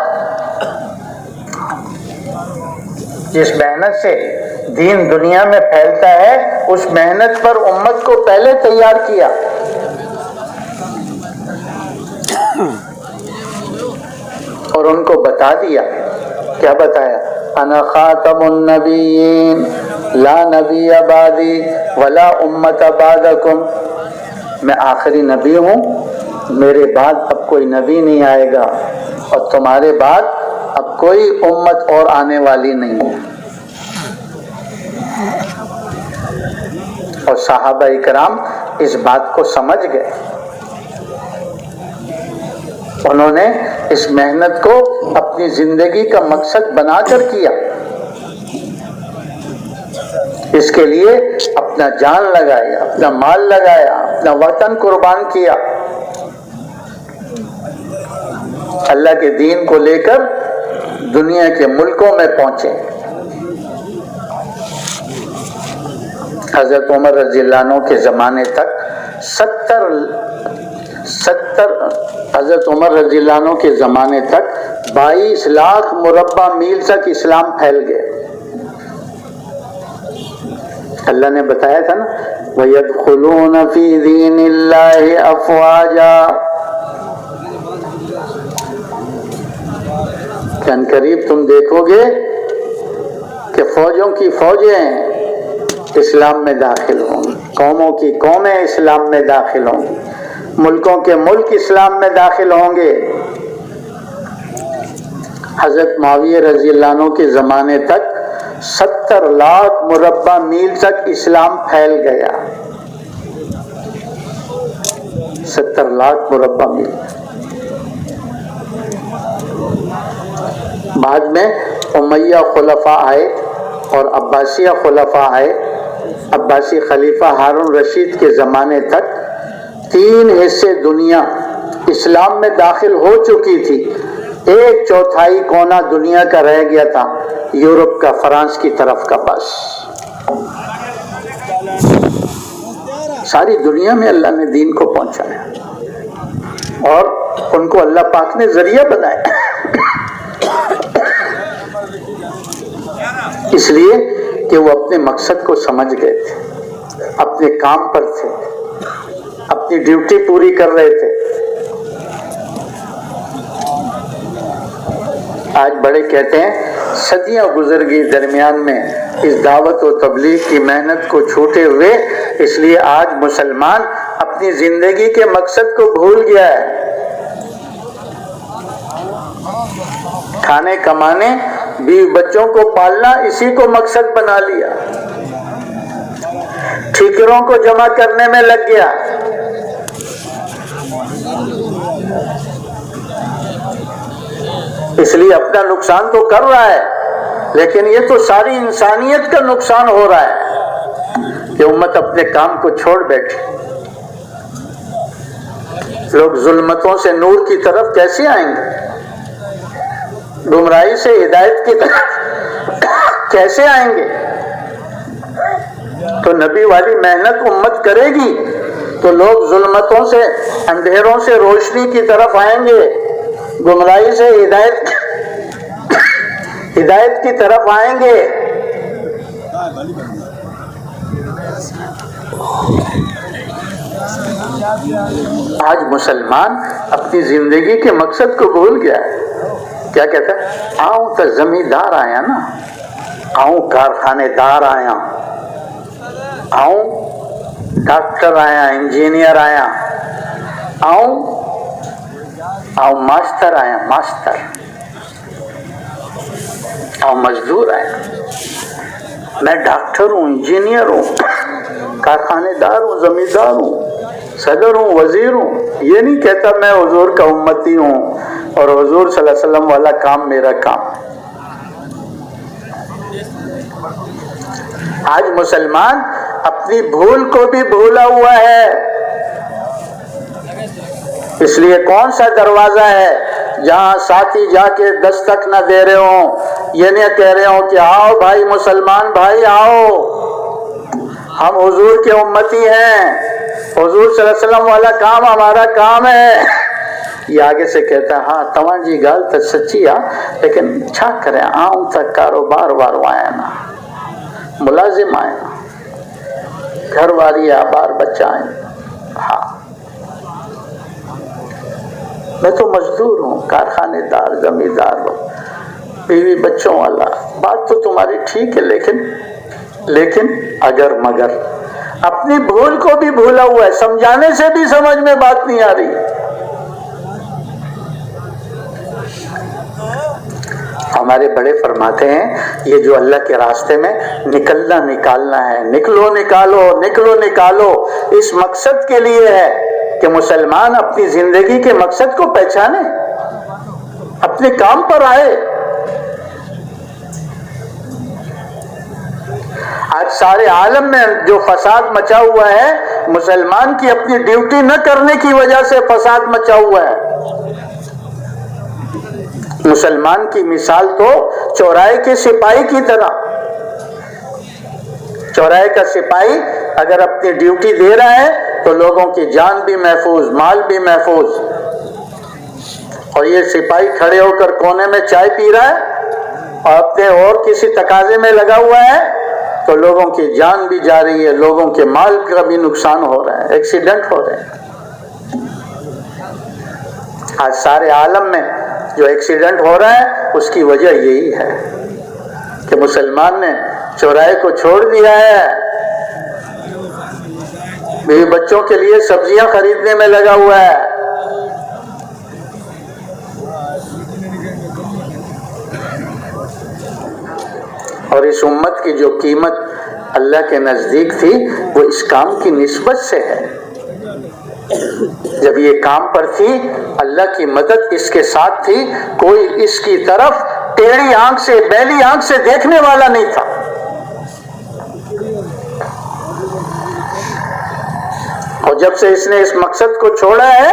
[SPEAKER 1] جس محنت سے دین دنیا میں پھیلتا ہے اس محنت پر امت کو پہلے تیار کیا۔ اور ان کو بتا دیا، کیا بتایا؟ انا خاتم النبیین لا نبی بعدی ولا امت بعدکم، میں آخری نبی ہوں، میرے بعد اب کوئی نبی نہیں آئے گا اور تمہارے بعد اب کوئی امت اور آنے والی نہیں ہے۔ اور صحابہ اکرام اس بات کو سمجھ گئے، انہوں نے اس محنت کو اپنی زندگی کا مقصد بنا کر کیا، اس کے لیے اپنا جان لگایا، اپنا مال لگایا، اپنا وطن قربان کیا، اللہ کے دین کو لے کر دنیا کے ملکوں میں پہنچے۔ حضرت عمر رضی اللہ عنہ کے زمانے تک 70 حضرت عمر رضی اللہ عنہ کے زمانے تک 22 لاکھ مربع میل تک اسلام پھیل گئے۔ اللہ نے بتایا تھا نا وَيَدْخُلُونَ فِي دِينِ اللَّهِ أَفْوَاجًا، ان قریب تم دیکھو گے کہ فوجوں کی فوجیں اسلام میں داخل ہوں گی، قوموں کی قومیں اسلام میں داخل ہوں گی، ملکوں کے ملک اسلام میں داخل ہوں گے۔ حضرت معاویہ رضی اللہ عنہ کے زمانے تک 70 لاکھ مربع میل تک اسلام پھیل گیا، 70 لاکھ مربع میل۔ بعد میں امیہ خلفاء آئے اور عباسیہ خلفاء آئے۔ عباسی خلیفہ ہارون رشید کے زمانے تک 3 حصے دنیا اسلام میں داخل ہو چکی تھی، 1/4 کونا دنیا کا رہ گیا تھا، یورپ کا، فرانس کی طرف کا، بس ساری دنیا میں اللہ نے دین کو پہنچایا اور ان کو اللہ پاک نے ذریعہ بنایا، اس لیے کہ وہ اپنے مقصد کو سمجھ گئے تھے، اپنے کام پر تھے، اپنی ڈیوٹی پوری کر رہے تھے۔ آج بڑے کہتے ہیں صدیاں گزر گئی درمیان میں اس دعوت و تبلیغ کی محنت کو چھوٹے ہوئے، اس لیے آج مسلمان اپنی زندگی کے مقصد کو بھول گیا ہے۔ کھانے کمانے، بیوی بچوں کو پالنا، اسی کو مقصد بنا لیا، ٹھیکروں کو جمع کرنے میں لگ گیا۔ اس لیے اپنا نقصان تو کر رہا ہے، لیکن یہ تو ساری انسانیت کا نقصان ہو رہا ہے کہ امت اپنے کام کو چھوڑ بیٹھی۔ لوگ ظلمتوں سے نور کی طرف کیسے آئیں گے؟ گمراہی سے ہدایت کی طرف کیسے آئیں گے؟ تو نبی والی محنت امت کرے گی تو لوگ ظلمتوں سے، اندھیروں سے روشنی کی طرف آئیں گے، گمراہی سے ہدایت کی طرف آئیں گے۔ آج مسلمان اپنی زندگی کے مقصد کو بھول گیا ہے۔ کیا کہتا ہے؟ آؤں تو زمیندار آیا نا، آؤں کارخانے دار آیا، آؤں ڈاکٹر آیا، انجینئر آیا، آؤں ماسٹر آیا، ماسٹر، آؤں مزدور آیا۔ میں ڈاکٹر ہوں، انجینئر ہوں، کارخانے دار ہوں، زمیندار ہوں، صدر ہوں، وزیر ہوں، یہ نہیں کہتا میں حضور کا امتی ہوں اور حضور صلی اللہ علیہ وسلم والا کام میرا کام ہے۔ آج مسلمان اپنی بھول کو بھی بھولا ہوا ہے. اس لیے کون سا دروازہ ہے جہاں ساتھی جا کے دستک نہ دے رہے ہوں, یہ نہ کہہ رہے ہوں کہ آؤ بھائی مسلمان بھائی آؤ, ہم حضور کے امتی ہیں, حضور صلی اللہ علیہ وسلم والا کام ہمارا کام ہے. یہ آگے سے کہتا ہے ہاں تمہاں جی گال تو سچی آ, لیکن چھا کریں عام تک کاروبار وارو آیا نا, ملازم آئے نا, گھر والی بار بچہ آئے. ہاں میں تو مزدور ہوں, کارخانے دار, زمیندار ہوں, بیوی بچوں والا. بات تو تمہاری ٹھیک ہے, لیکن اگر مگر اپنی بھول کو بھی بھولا ہوا ہے, سمجھانے سے بھی سمجھ میں بات نہیں آ رہی. ہمارے بڑے فرماتے ہیں یہ جو اللہ کے راستے میں نکالنا ہے, نکلو نکالو, اس مقصد کے لیے ہے کہ مسلمان اپنی زندگی کے مقصد کو پہچانے, اپنے کام پر آئے. آج سارے عالم میں جو فساد مچا ہوا ہے, مسلمان کی اپنی ڈیوٹی نہ کرنے کی وجہ سے فساد مچا ہوا ہے. مسلمان کی مثال تو چوراہے کے سپاہی کی طرح. چوراہے کا سپاہی اگر اپنی ڈیوٹی دے رہا ہے تو لوگوں کی جان بھی محفوظ, مال بھی محفوظ. اور یہ سپاہی کھڑے ہو کر کونے میں چائے پی رہا ہے اور اپنے اور کسی تقاضے میں لگا ہوا ہے تو لوگوں کی جان بھی جا رہی ہے, لوگوں کے مال کا بھی نقصان ہو رہا ہے, ایکسیڈنٹ ہو رہے ہیں. آج سارے عالم میں جو ایکسیڈنٹ ہو رہا ہے اس کی وجہ یہی ہے کہ مسلمان نے چوراہے کو چھوڑ دیا ہے, بیوی بچوں کے لیے سبزیاں خریدنے میں لگا ہوا ہے. اور اس امت کی جو قیمت اللہ کے نزدیک تھی وہ اس کام کی نسبت سے ہے. جب یہ کام پر تھی اللہ کی مدد اس کے ساتھ تھی, کوئی اس کی طرف ٹیڑھی آنکھ سے, بیلی آنکھ سے دیکھنے والا نہیں تھا. اور جب سے اس نے اس مقصد کو چھوڑا ہے,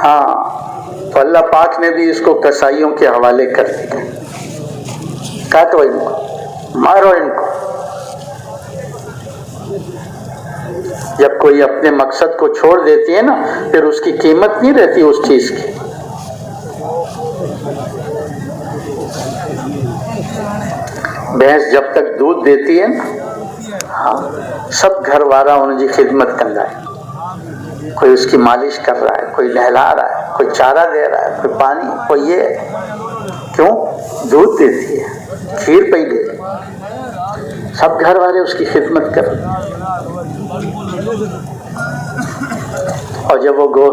[SPEAKER 1] ہاں تو اللہ پاک نے بھی اس کو کسائیوں کے حوالے کر دیا. کاٹو ان کو, مارو ان کو. جب کوئی اپنے مقصد کو چھوڑ دیتی ہے نا, پھر اس کی قیمت نہیں رہتی اس چیز کی. بھینس جب تک دودھ دیتی ہے نا, ہاں سب گھر والا ان کی خدمت کرنا ہے. کوئی اس کی مالش کر رہا ہے, کوئی نہلا رہا ہے, کوئی چارہ دے رہا ہے, کوئی پانی, کوئی یہ. کیوں؟ دودھ دیتی ہے, کھیر پہ دے, سب گھر والے اس کی خدمت کر رہے ہیں. اور جب وہ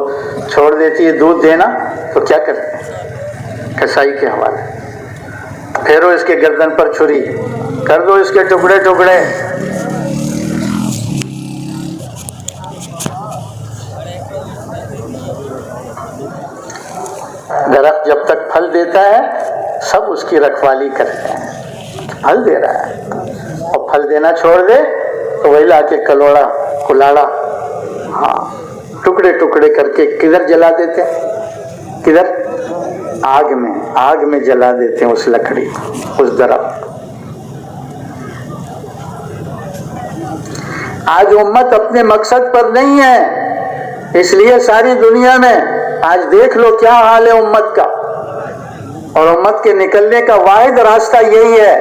[SPEAKER 1] چھوڑ دیتی ہے دودھ دینا تو کیا کرتے ہیں؟ کسائی کے حوالے. پھیرو اس کے گردن پر چھری, کر دو اس کے ٹکڑے ٹکڑے. درخت جب تک پھل دیتا ہے سب اس کی رکھوالی کرتے ہیں, پھل دے رہا ہے. اور پھل دینا چھوڑ دے تو وہی لا کے کلاڑا, ہاں ٹکڑے ٹکڑے کر کے کدھر جلا دیتے ہیں؟ کدھر؟ آگ میں جلا دیتے ہیں اس لکڑی, اس درخت. آج امت اپنے مقصد پر نہیں ہے, اس لیے ساری دنیا میں آج دیکھ لو کیا حال ہے امت کا. اور امت کے نکلنے کا واحد راستہ یہی ہے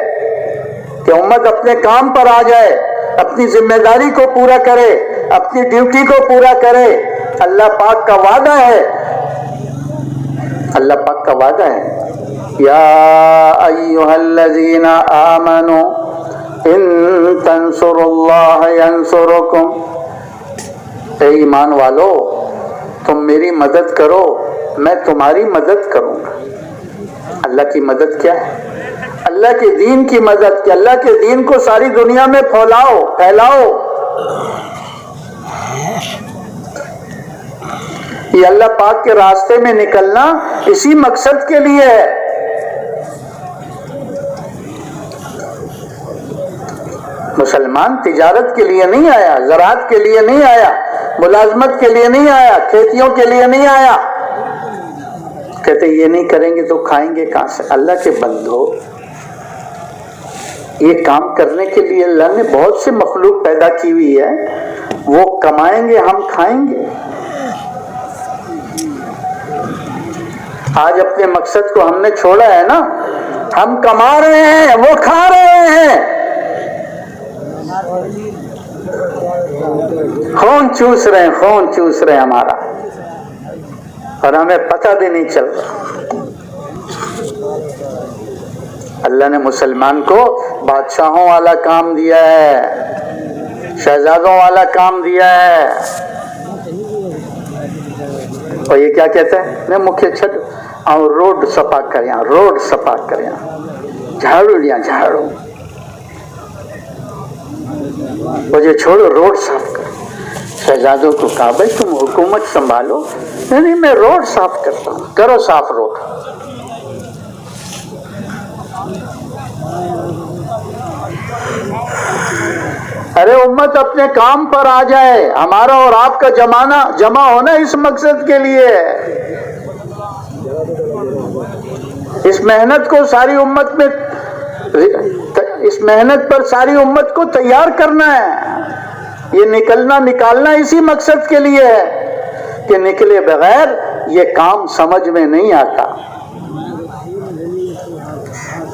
[SPEAKER 1] کہ امت اپنے کام پر آ جائے, اپنی ذمہ داری کو پورا کرے, اپنی ڈیوٹی کو پورا کرے. اللہ پاک کا وعدہ ہے, اللہ پاک کا وعدہ ہے, یا ایھا الذین آمنوا ان تنصروا اللہ ینصرکم. اے ایمان والو, تم میری مدد کرو میں تمہاری مدد کروں گا. اللہ کی مدد کیا ہے؟ اللہ کے دین کی مدد, کہ اللہ کے دین کو ساری دنیا میں پھیلاؤ. یہ اللہ پاک کے راستے میں نکلنا اسی مقصد کے لیے ہے. مسلمان تجارت کے لیے نہیں آیا، زراعت کے لیے نہیں آیا، ملازمت کے لیے نہیں آیا، کھیتیوں کے لیے نہیں آیا۔ کہتے یہ نہیں کریں گے تو کھائیں گے کہاں سے؟ اللہ کے بندو، یہ کام کرنے کے لیے اللہ نے بہت سے مخلوق پیدا کی ہوئی ہے، وہ کمائیں گے، ہم کھائیں گے۔ آج اپنے مقصد کو ہم نے چھوڑا ہے نا، ہم کما رہے ہیں، وہ کھا رہے ہیں، خون چوس رہے ہیں، خون چوس رہے ہیں ہمارا، اور ہمیں پتہ بھی نہیں چل رہا۔ اللہ نے مسلمان کو بادشاہوں والا کام دیا ہے، شہزادوں والا کام دیا ہے، اور یہ کیا کہتے ہیں؟ میں مکھیہ چھٹ اور روڈ صفا کریا، روڈ صفا کریا، جھاڑو لیا، جھاڑو، مجھے چھوڑو، روڈ صاف کرو۔ شہزادوں کو کہا بھائی تم حکومت سنبھالو، نہیں میں روڈ صاف کرتا ہوں، کرو صاف روڈ۔ ارے امت اپنے کام پر آ جائے، ہمارا اور آپ کا جمع ہونا اس مقصد کے لیے ہے، اس محنت کو ساری امت میں، اس محنت پر ساری امت کو تیار کرنا ہے، یہ نکالنا اسی مقصد کے لیے ہے کہ نکلے بغیر یہ کام سمجھ میں نہیں آتا۔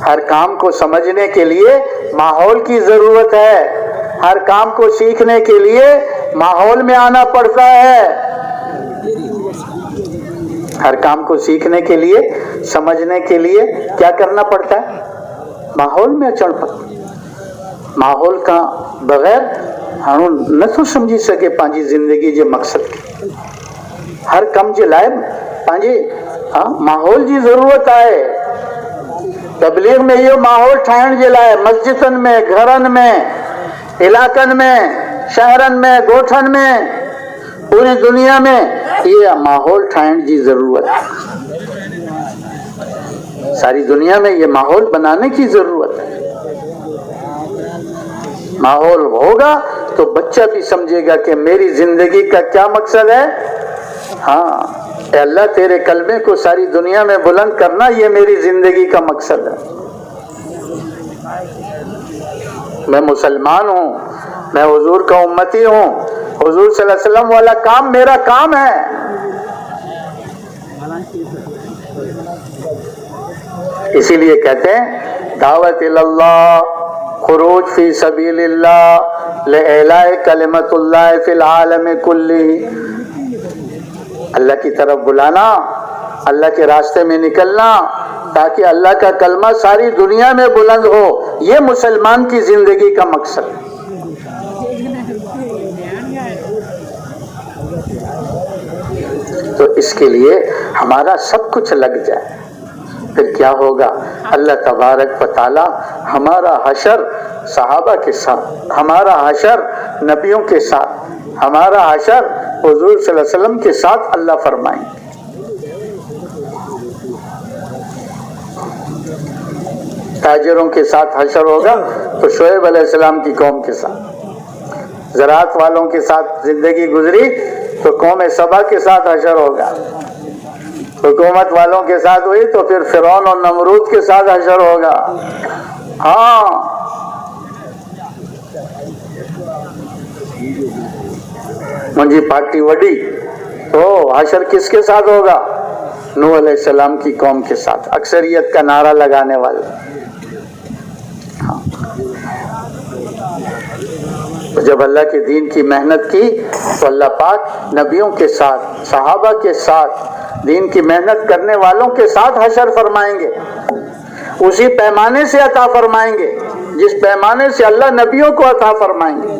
[SPEAKER 1] ہر کام کو سمجھنے کے لیے ماحول کی ضرورت ہے، ہر کام کو سیکھنے کے لیے ماحول میں آنا پڑتا ہے، ہر کام کو سیکھنے کے لیے، سمجھنے کے لیے کیا کرنا پڑتا ہے؟ ماحول میں چڑھ پڑتا۔ ماحول کا بغیر ہم نہ تو سمجھی سکے پانچی زندگی جو مقصد کی، ہر کم جو لائے پانچی ماحول جی ضرورت آئے۔ تبلیغ میں یہ ماحول ٹھائن جے لائے، مسجدن میں، گھرن میں، علاقن میں، شہرن میں، گوٹھن میں، پوری دنیا میں یہ ماحول ٹھائن جی ضرورت ہے، ساری دنیا میں یہ ماحول بنانے کی ضرورت ہے۔ ماحول ہوگا تو بچہ بھی سمجھے گا کہ میری زندگی کا کیا مقصد ہے۔ ہاں اے اللہ تیرے کلمے کو ساری دنیا میں بلند کرنا یہ میری زندگی کا مقصد ہے۔ میں مسلمان ہوں، میں حضور کا امتی ہوں، حضور صلی اللہ علیہ وسلم والا کام میرا کام ہے۔ اسی لیے کہتے ہیں دعوت اللہ، خروج فی سبیل اللہ، لإعلاء کلمت اللہ فی العالم کلہ، اللہ کی طرف بلانا، اللہ کے راستے میں نکلنا تاکہ اللہ کا کلمہ ساری دنیا میں بلند ہو، یہ مسلمان کی زندگی کا مقصد ہے۔ تو اس کے لیے ہمارا سب کچھ لگ جائے، پھر کیا ہوگا؟ اللہ تبارک و تعالی ہمارا حشر صحابہ کے ساتھ، ہمارا حشر نبیوں کے ساتھ، ہمارا حشر حضور صلی اللہ علیہ وسلم کے ساتھ اللہ فرمائیں گے۔ تاجروں کے ساتھ حشر ہوگا تو شعیب علیہ السلام کی قوم کے ساتھ، زراعت والوں کے ساتھ زندگی گزری تو قوم سبا کے ساتھ حشر ہوگا، حکومت والوں کے ساتھ ہوئی تو پھر فرعون اور نمرود کے ساتھ حشر ہوگا۔ ہاں منجی پارٹی وڈی تو حشر کس کے ساتھ ہوگا؟ نوح علیہ السلام کی قوم کے ساتھ، اکثریت کا نعرہ لگانے والے۔ جب اللہ کے دین کی محنت کی تو اللہ پاک نبیوں کے ساتھ، صحابہ کے ساتھ، دین کی محنت کرنے والوں کے ساتھ حشر فرمائیں گے، اسی پیمانے سے عطا فرمائیں گے جس پیمانے سے اللہ نبیوں کو عطا فرمائیں گے۔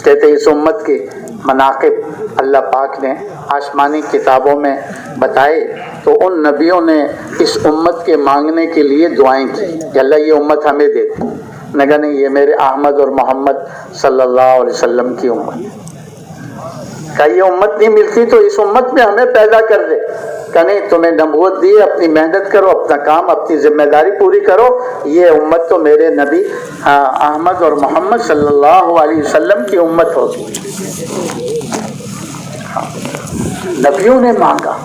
[SPEAKER 1] کہتے اس امت کے مناقب اللہ پاک نے آسمانی کتابوں میں بتائے تو ان نبیوں نے اس امت کے مانگنے کے لیے دعائیں کی کہ اللہ یہ امت ہمیں دے دے، نگا نہیں یہ میرے احمد اور محمد صلی اللہ علیہ وسلم کی امت، کہ یہ امت نہیں ملتی تو اس امت میں ہمیں پیدا کر دے۔ کہ نہیں تمہیں نبوت دی، اپنی محنت کرو، اپنا کام، اپنی ذمہ داری پوری کرو، یہ امت تو میرے نبی احمد اور محمد صلی اللہ علیہ وسلم کی امت ہوگی۔ نبیوں نے مانگا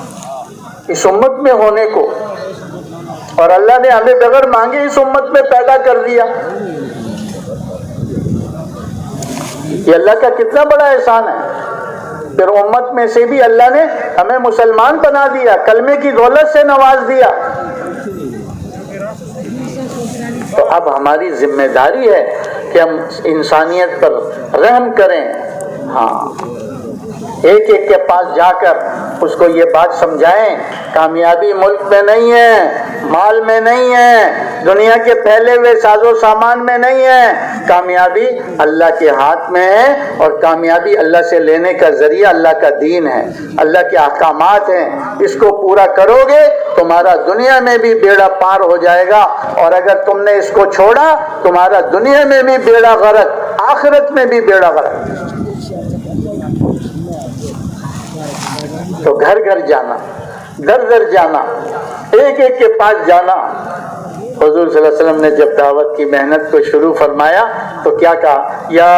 [SPEAKER 1] اس امت میں ہونے کو، اور اللہ نے ہمیں بغیر مانگے اس امت میں پیدا کر دیا۔ یہ اللہ کا کتنا بڑا احسان ہے۔ پھر امت میں سے بھی اللہ نے ہمیں مسلمان بنا دیا، کلمے کی دولت سے نواز دیا۔ تو اب ہماری ذمہ داری ہے کہ ہم انسانیت پر رحم کریں۔ ہاں، ایک ایک کے پاس جا کر اس کو یہ بات سمجھائیں، کامیابی ملک میں نہیں ہے، مال میں نہیں ہے، دنیا کے پھیلے ہوئے ساز و سامان میں نہیں ہے، کامیابی اللہ کے ہاتھ میں ہے، اور کامیابی اللہ سے لینے کا ذریعہ اللہ کا دین ہے، اللہ کے احکامات ہیں۔ اس کو پورا کرو گے تمہارا دنیا میں بھی بیڑا پار ہو جائے گا، اور اگر تم نے اس کو چھوڑا تمہارا دنیا میں بھی بیڑا غرق، آخرت میں بھی بیڑا غرق۔ تو گھر گھر جانا، در در جانا، ایک ایک کے پاس جانا۔ حضور صلی اللہ علیہ وسلم نے جب دعوت کی محنت کو شروع فرمایا تو کیا کہا؟ یا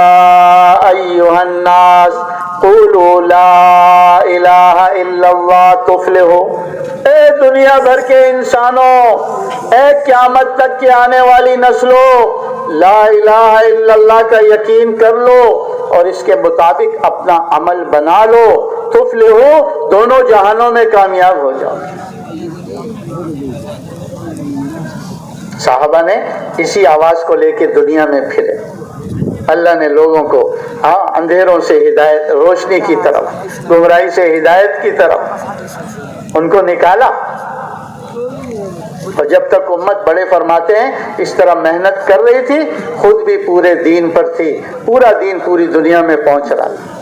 [SPEAKER 1] ایھا الناس قولوا لا الہ الا اللہ تفلحوا۔ اے دنیا بھر کے انسانوں، اے قیامت تک کی آنے والی نسلوں، لا الہ الا اللہ کا یقین کر لو اور اس کے مطابق اپنا عمل بنا لو، تفلحوا، دونوں جہانوں میں کامیاب ہو جاؤ۔ صحابہ نے اسی آواز کو لے کے دنیا میں پھرے۔ اللہ نے لوگوں کو اندھیروں سے ہدایت، روشنی کی طرف، گمراہی سے ہدایت کی طرف ان کو نکالا۔ اور جب تک امت بڑے فرماتے ہیں اس طرح محنت کر رہی تھی، خود بھی پورے دین پر تھی، پورا دین پوری دنیا میں پہنچ رہا تھا۔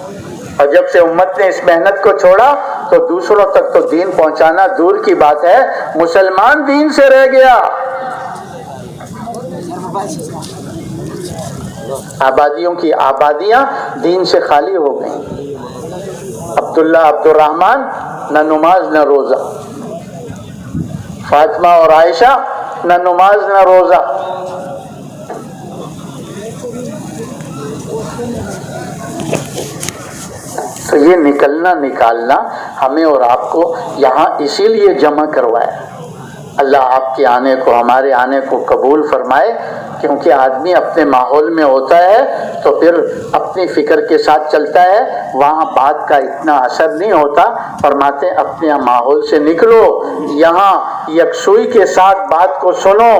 [SPEAKER 1] اور جب سے امت نے اس محنت کو چھوڑا تو دوسروں تک تو دین پہنچانا دور کی بات ہے، مسلمان دین سے رہ گیا۔ آبادیوں کی آبادیاں دین سے خالی ہو گئیں۔ عبداللہ عبد الرحمن نہ نماز نہ روزہ، فاطمہ اور عائشہ نہ نماز نہ روزہ۔ تو یہ نکالنا ہمیں اور آپ کو یہاں اسی لیے جمع کروایا۔ اللہ آپ کے آنے کو، ہمارے آنے کو قبول فرمائے، کیونکہ آدمی اپنے ماحول میں ہوتا ہے تو پھر اپنی فکر کے ساتھ چلتا ہے، وہاں بات کا اتنا اثر نہیں ہوتا۔ فرماتے ہیں اپنے ماحول سے نکلو، یہاں یکسوئی کے ساتھ بات کو سنو۔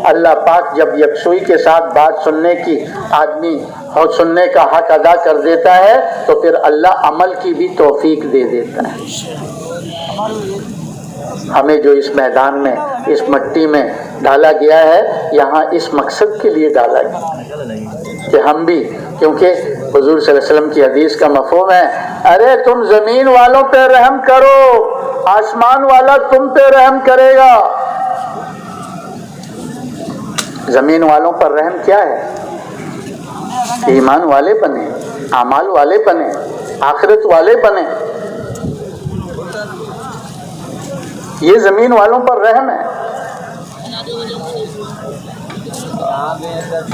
[SPEAKER 1] اللہ پاک جب یکسوئی کے ساتھ بات سننے کی آدمی اور سننے کا حق ادا کر دیتا ہے تو پھر اللہ عمل کی بھی توفیق دے دیتا ہے۔ ہمیں جو اس میدان میں، اس مٹی میں ڈالا گیا ہے، یہاں اس مقصد کے لیے ڈالا گیا کہ ہم بھی، کیونکہ حضور صلی اللہ علیہ وسلم کی حدیث کا مفہوم ہے، ارے تم زمین والوں پہ رحم کرو، آسمان والا تم پہ رحم کرے گا۔ زمین والوں پر رحم کیا ہے؟ ایمان والے بنے، اعمال والے بنے، آخرت والے بنے، یہ زمین والوں پر رحم ہے۔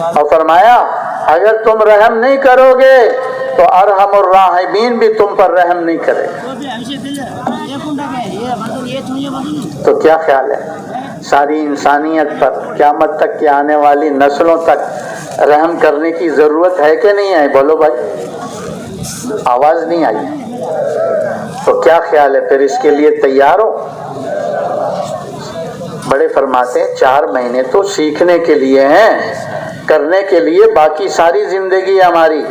[SPEAKER 1] اور فرمایا اگر تم رحم نہیں کرو گے تو ارحم الراحمین بھی تم پر رحم نہیں کرے گا۔ تو کیا خیال ہے ساری انسانیت پر قیامت تک کی آنے والی نسلوں تک رحم کرنے کی ضرورت ہے کہ نہیں ہے؟ بولو بھائی، آواز نہیں آئی تو کیا خیال ہے؟ پھر اس کے لیے تیار ہو؟ بڑے فرماتے ہیں 4 مہینے تو سیکھنے کے لیے ہیں، کرنے کے لیے باقی ساری زندگی ہماری۔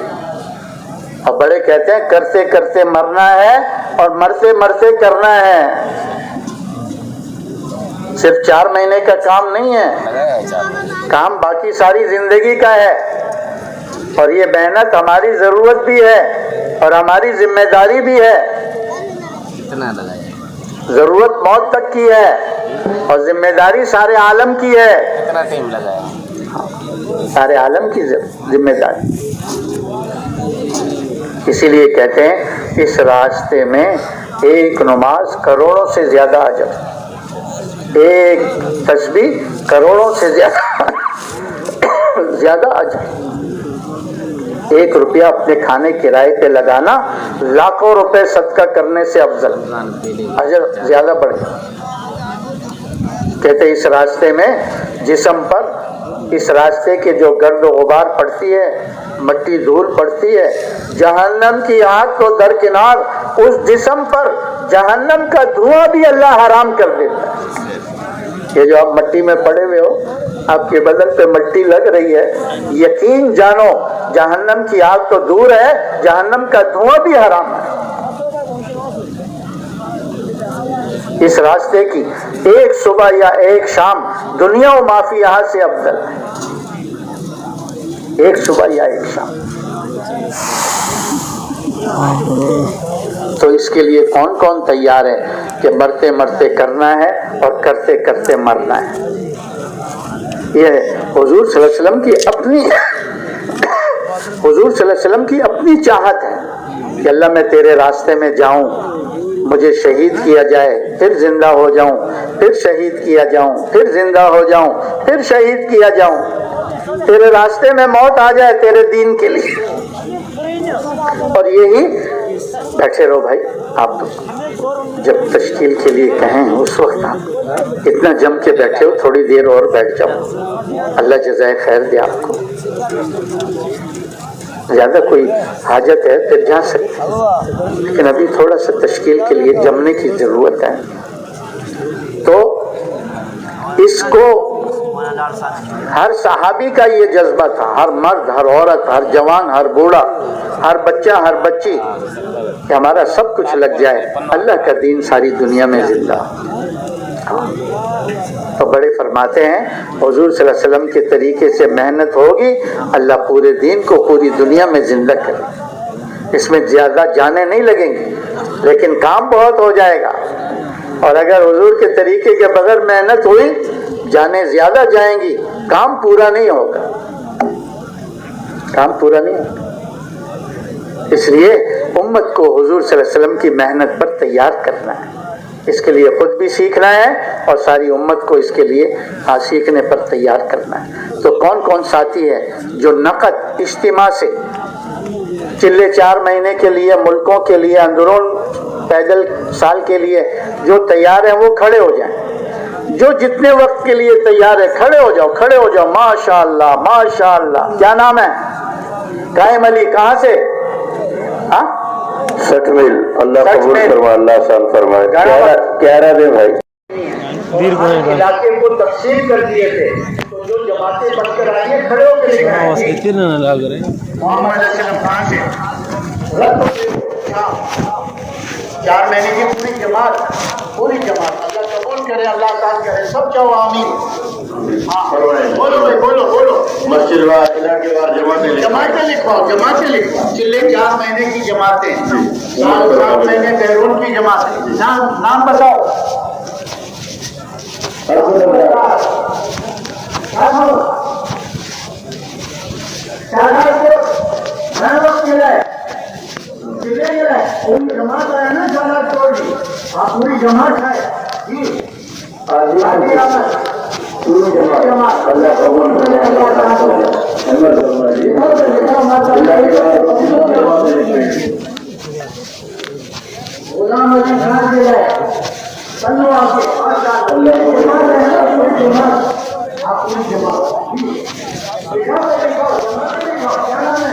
[SPEAKER 1] اور بڑے کہتے ہیں کرتے کرتے مرنا ہے اور مرتے مرتے کرنا ہے۔ صرف 4 مہینے کا کام نہیں ہے، کام باقی ساری زندگی کا ہے۔ اور یہ محنت ہماری ضرورت بھی ہے اور ہماری ذمہ داری بھی ہے۔ ضرورت موت تک کی ہے اور ذمہ داری سارے عالم کی ہے۔ کتنا ٹائم لگا ہے؟ سارے عالم کی ذمہ داری۔ اسی لیے کہتے ہیں اس راستے میں ایک نماز کروڑوں سے زیادہ اجر، ایک تسبیح کروڑوں سے زیادہ اجر، ایک روپیہ اپنے کھانے کرائے پہ لگانا لاکھوں روپے صدقہ کرنے سے افضل، اجر زیادہ بڑھے۔ کہتے اس راستے میں جسم پر اس راستے کے جو گرد و غبار پڑتی ہے، مٹی دھول پڑتی ہے، جہنم کی آگ کو درکنار اس جسم پر جہنم کا دھواں بھی اللہ حرام کر دیتا ہے۔ یہ جو آپ مٹی میں پڑے ہوئے ہو، آپ کے بدن پہ مٹی لگ رہی ہے، یقین جانو جہنم کی آگ تو دور ہے، جہنم کا دھواں بھی حرام ہے۔ اس راستے کی ایک صبح یا ایک شام دنیا و معافی یہاں سے افضل ہے، ایک صبح یا ایک شام۔ تو اس کے لیے کون کون تیار ہے کہ مرتے مرتے کرنا ہے اور کرتے کرتے مرنا ہے؟ یہ حضور صلی اللہ علیہ وسلم کی اپنی حضور صلی اللہ علیہ وسلم کی اپنی چاہت ہے کہ اللہ میں تیرے راستے میں جاؤں، مجھے شہید کیا جائے، پھر زندہ ہو جاؤں، پھر شہید کیا جاؤں، پھر زندہ ہو جاؤں، پھر شہید کیا جاؤں، تیرے راستے میں موت آ جائے تیرے دین کے لیے۔ اور یہی بیٹھے رہو بھائی، آپ جب تشکیل کے لیے کہیں اس وقت آپ اتنا جم کے بیٹھے ہو، تھوڑی دیر اور بیٹھ جاؤ، اللہ جزائے خیر دے آپ کو۔ زیادہ کوئی حاجت ہے پھر جا سکتے، لیکن ابھی تھوڑا سا تشکیل کے لیے جمنے کی ضرورت ہے۔ تو اس کو ہر صحابی کا یہ جذبہ تھا، ہر مرد، ہر عورت، ہر جوان، ہر بوڑھا، ہر بچہ، ہر بچی، کہ ہمارا سب کچھ لگ جائے، اللہ کا دین ساری دنیا میں زندہ۔ تو بڑے فرماتے ہیں حضور صلی اللہ علیہ وسلم کے طریقے سے محنت ہوگی، اللہ پورے دین کو پوری دنیا میں زندہ کرے۔ اس میں زیادہ جانیں نہیں لگیں گی، لیکن کام بہت ہو جائے گا۔ اور اگر حضور کے طریقے کے بغیر محنت ہوئی، جانیں زیادہ جائیں گی، کام پورا نہیں ہوگا، کام پورا نہیں ہوگا۔ اس لیے امت کو حضور صلی اللہ علیہ وسلم کی محنت پر تیار کرنا ہے، اس کے لیے خود بھی سیکھنا ہے اور ساری امت کو اس کے لیے سیکھنے پر تیار کرنا ہے۔ تو کون کون ساتھی ہے جو نقد اجتماع سے چلے 4 مہینے کے لیے ملکوں کے لیے اندرون پیدل سال کے لیے جو تیار ہیں وہ کھڑے ہو جائیں، جو جتنے وقت کے لیے تیار ہے کھڑے ہو جاؤ، کھڑے ہو جاؤ، ماشاءاللہ ماشاءاللہ۔ کیا نام ہے؟ قائم علی، کہاں سے؟ ہاں
[SPEAKER 2] 60 میل، اللہ قبول فرمائے، اللہ آسان فرمائے۔ کیا رہا دے بھائی،
[SPEAKER 1] علاقے کو تقسیم کر دیے تھے، تو جو جماعتیں بن کر آئی ہیں کھڑے ہو کے لے کر آئیں گے۔ محمد علیہ السلام کہاں سے؟ 4 مہینے کی پوری جماعت اللہ قبول کرے، اللہ آسان کرے، سب چاہو آمین۔ ہاں بولو بھائی، بولو بولو۔
[SPEAKER 2] مسجد
[SPEAKER 1] جماعتیں لکھواؤ، جماعتیں لکھواؤ، چلے 4 مہینے کی جماعتیں، 7 مہینے بیرون کی جماعتیں۔ نام بتاؤ۔ پوری جماعت ہے نا، جماعت چھوڑی، آپ پوری جماعت ہے جی، پوری جماعت اللہ قبول کرے، غلام علی خان کے ہے سنو آپ کے اللہ آپ پوری جماعت کیا نام ہے؟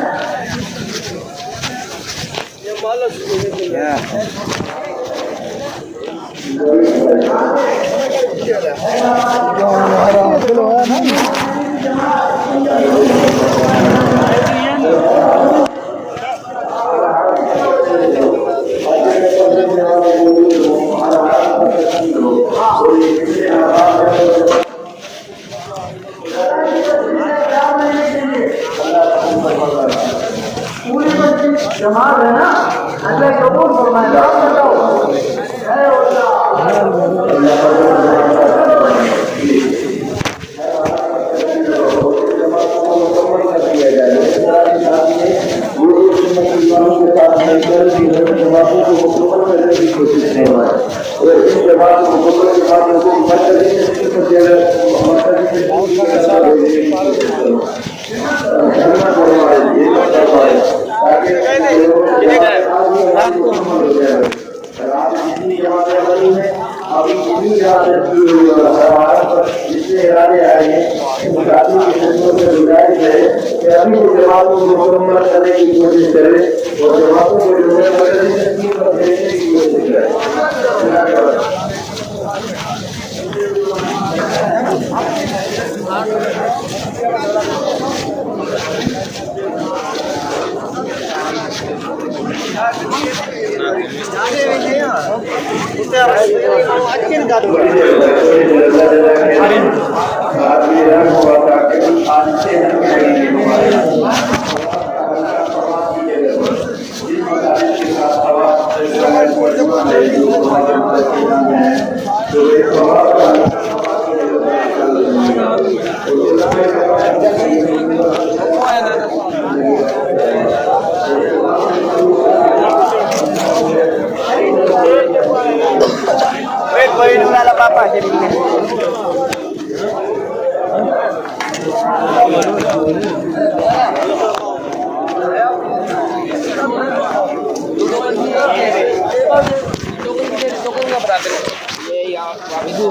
[SPEAKER 1] جماعت ہے نا، اللہ قبول فرمائے۔ بتاؤ
[SPEAKER 2] جماعتوں کو مکمل کرنے کی کوشش فرمائے اور ان جماعتوں کو مکمل کے بعد ان کو مرکزی جتنی جماعتیں بنی ہیں ابھی اتنی جتنے ارادے آئے ہیں ان ساتھی کی خدمت میں گزارش ہے کہ ابھی وہ جماعتوں کو مکمل کرنے کی کوشش کرے اور جماعتوں کو جو ہے مرکزی تنظیم پر بھیجنے کی کوشش کرے.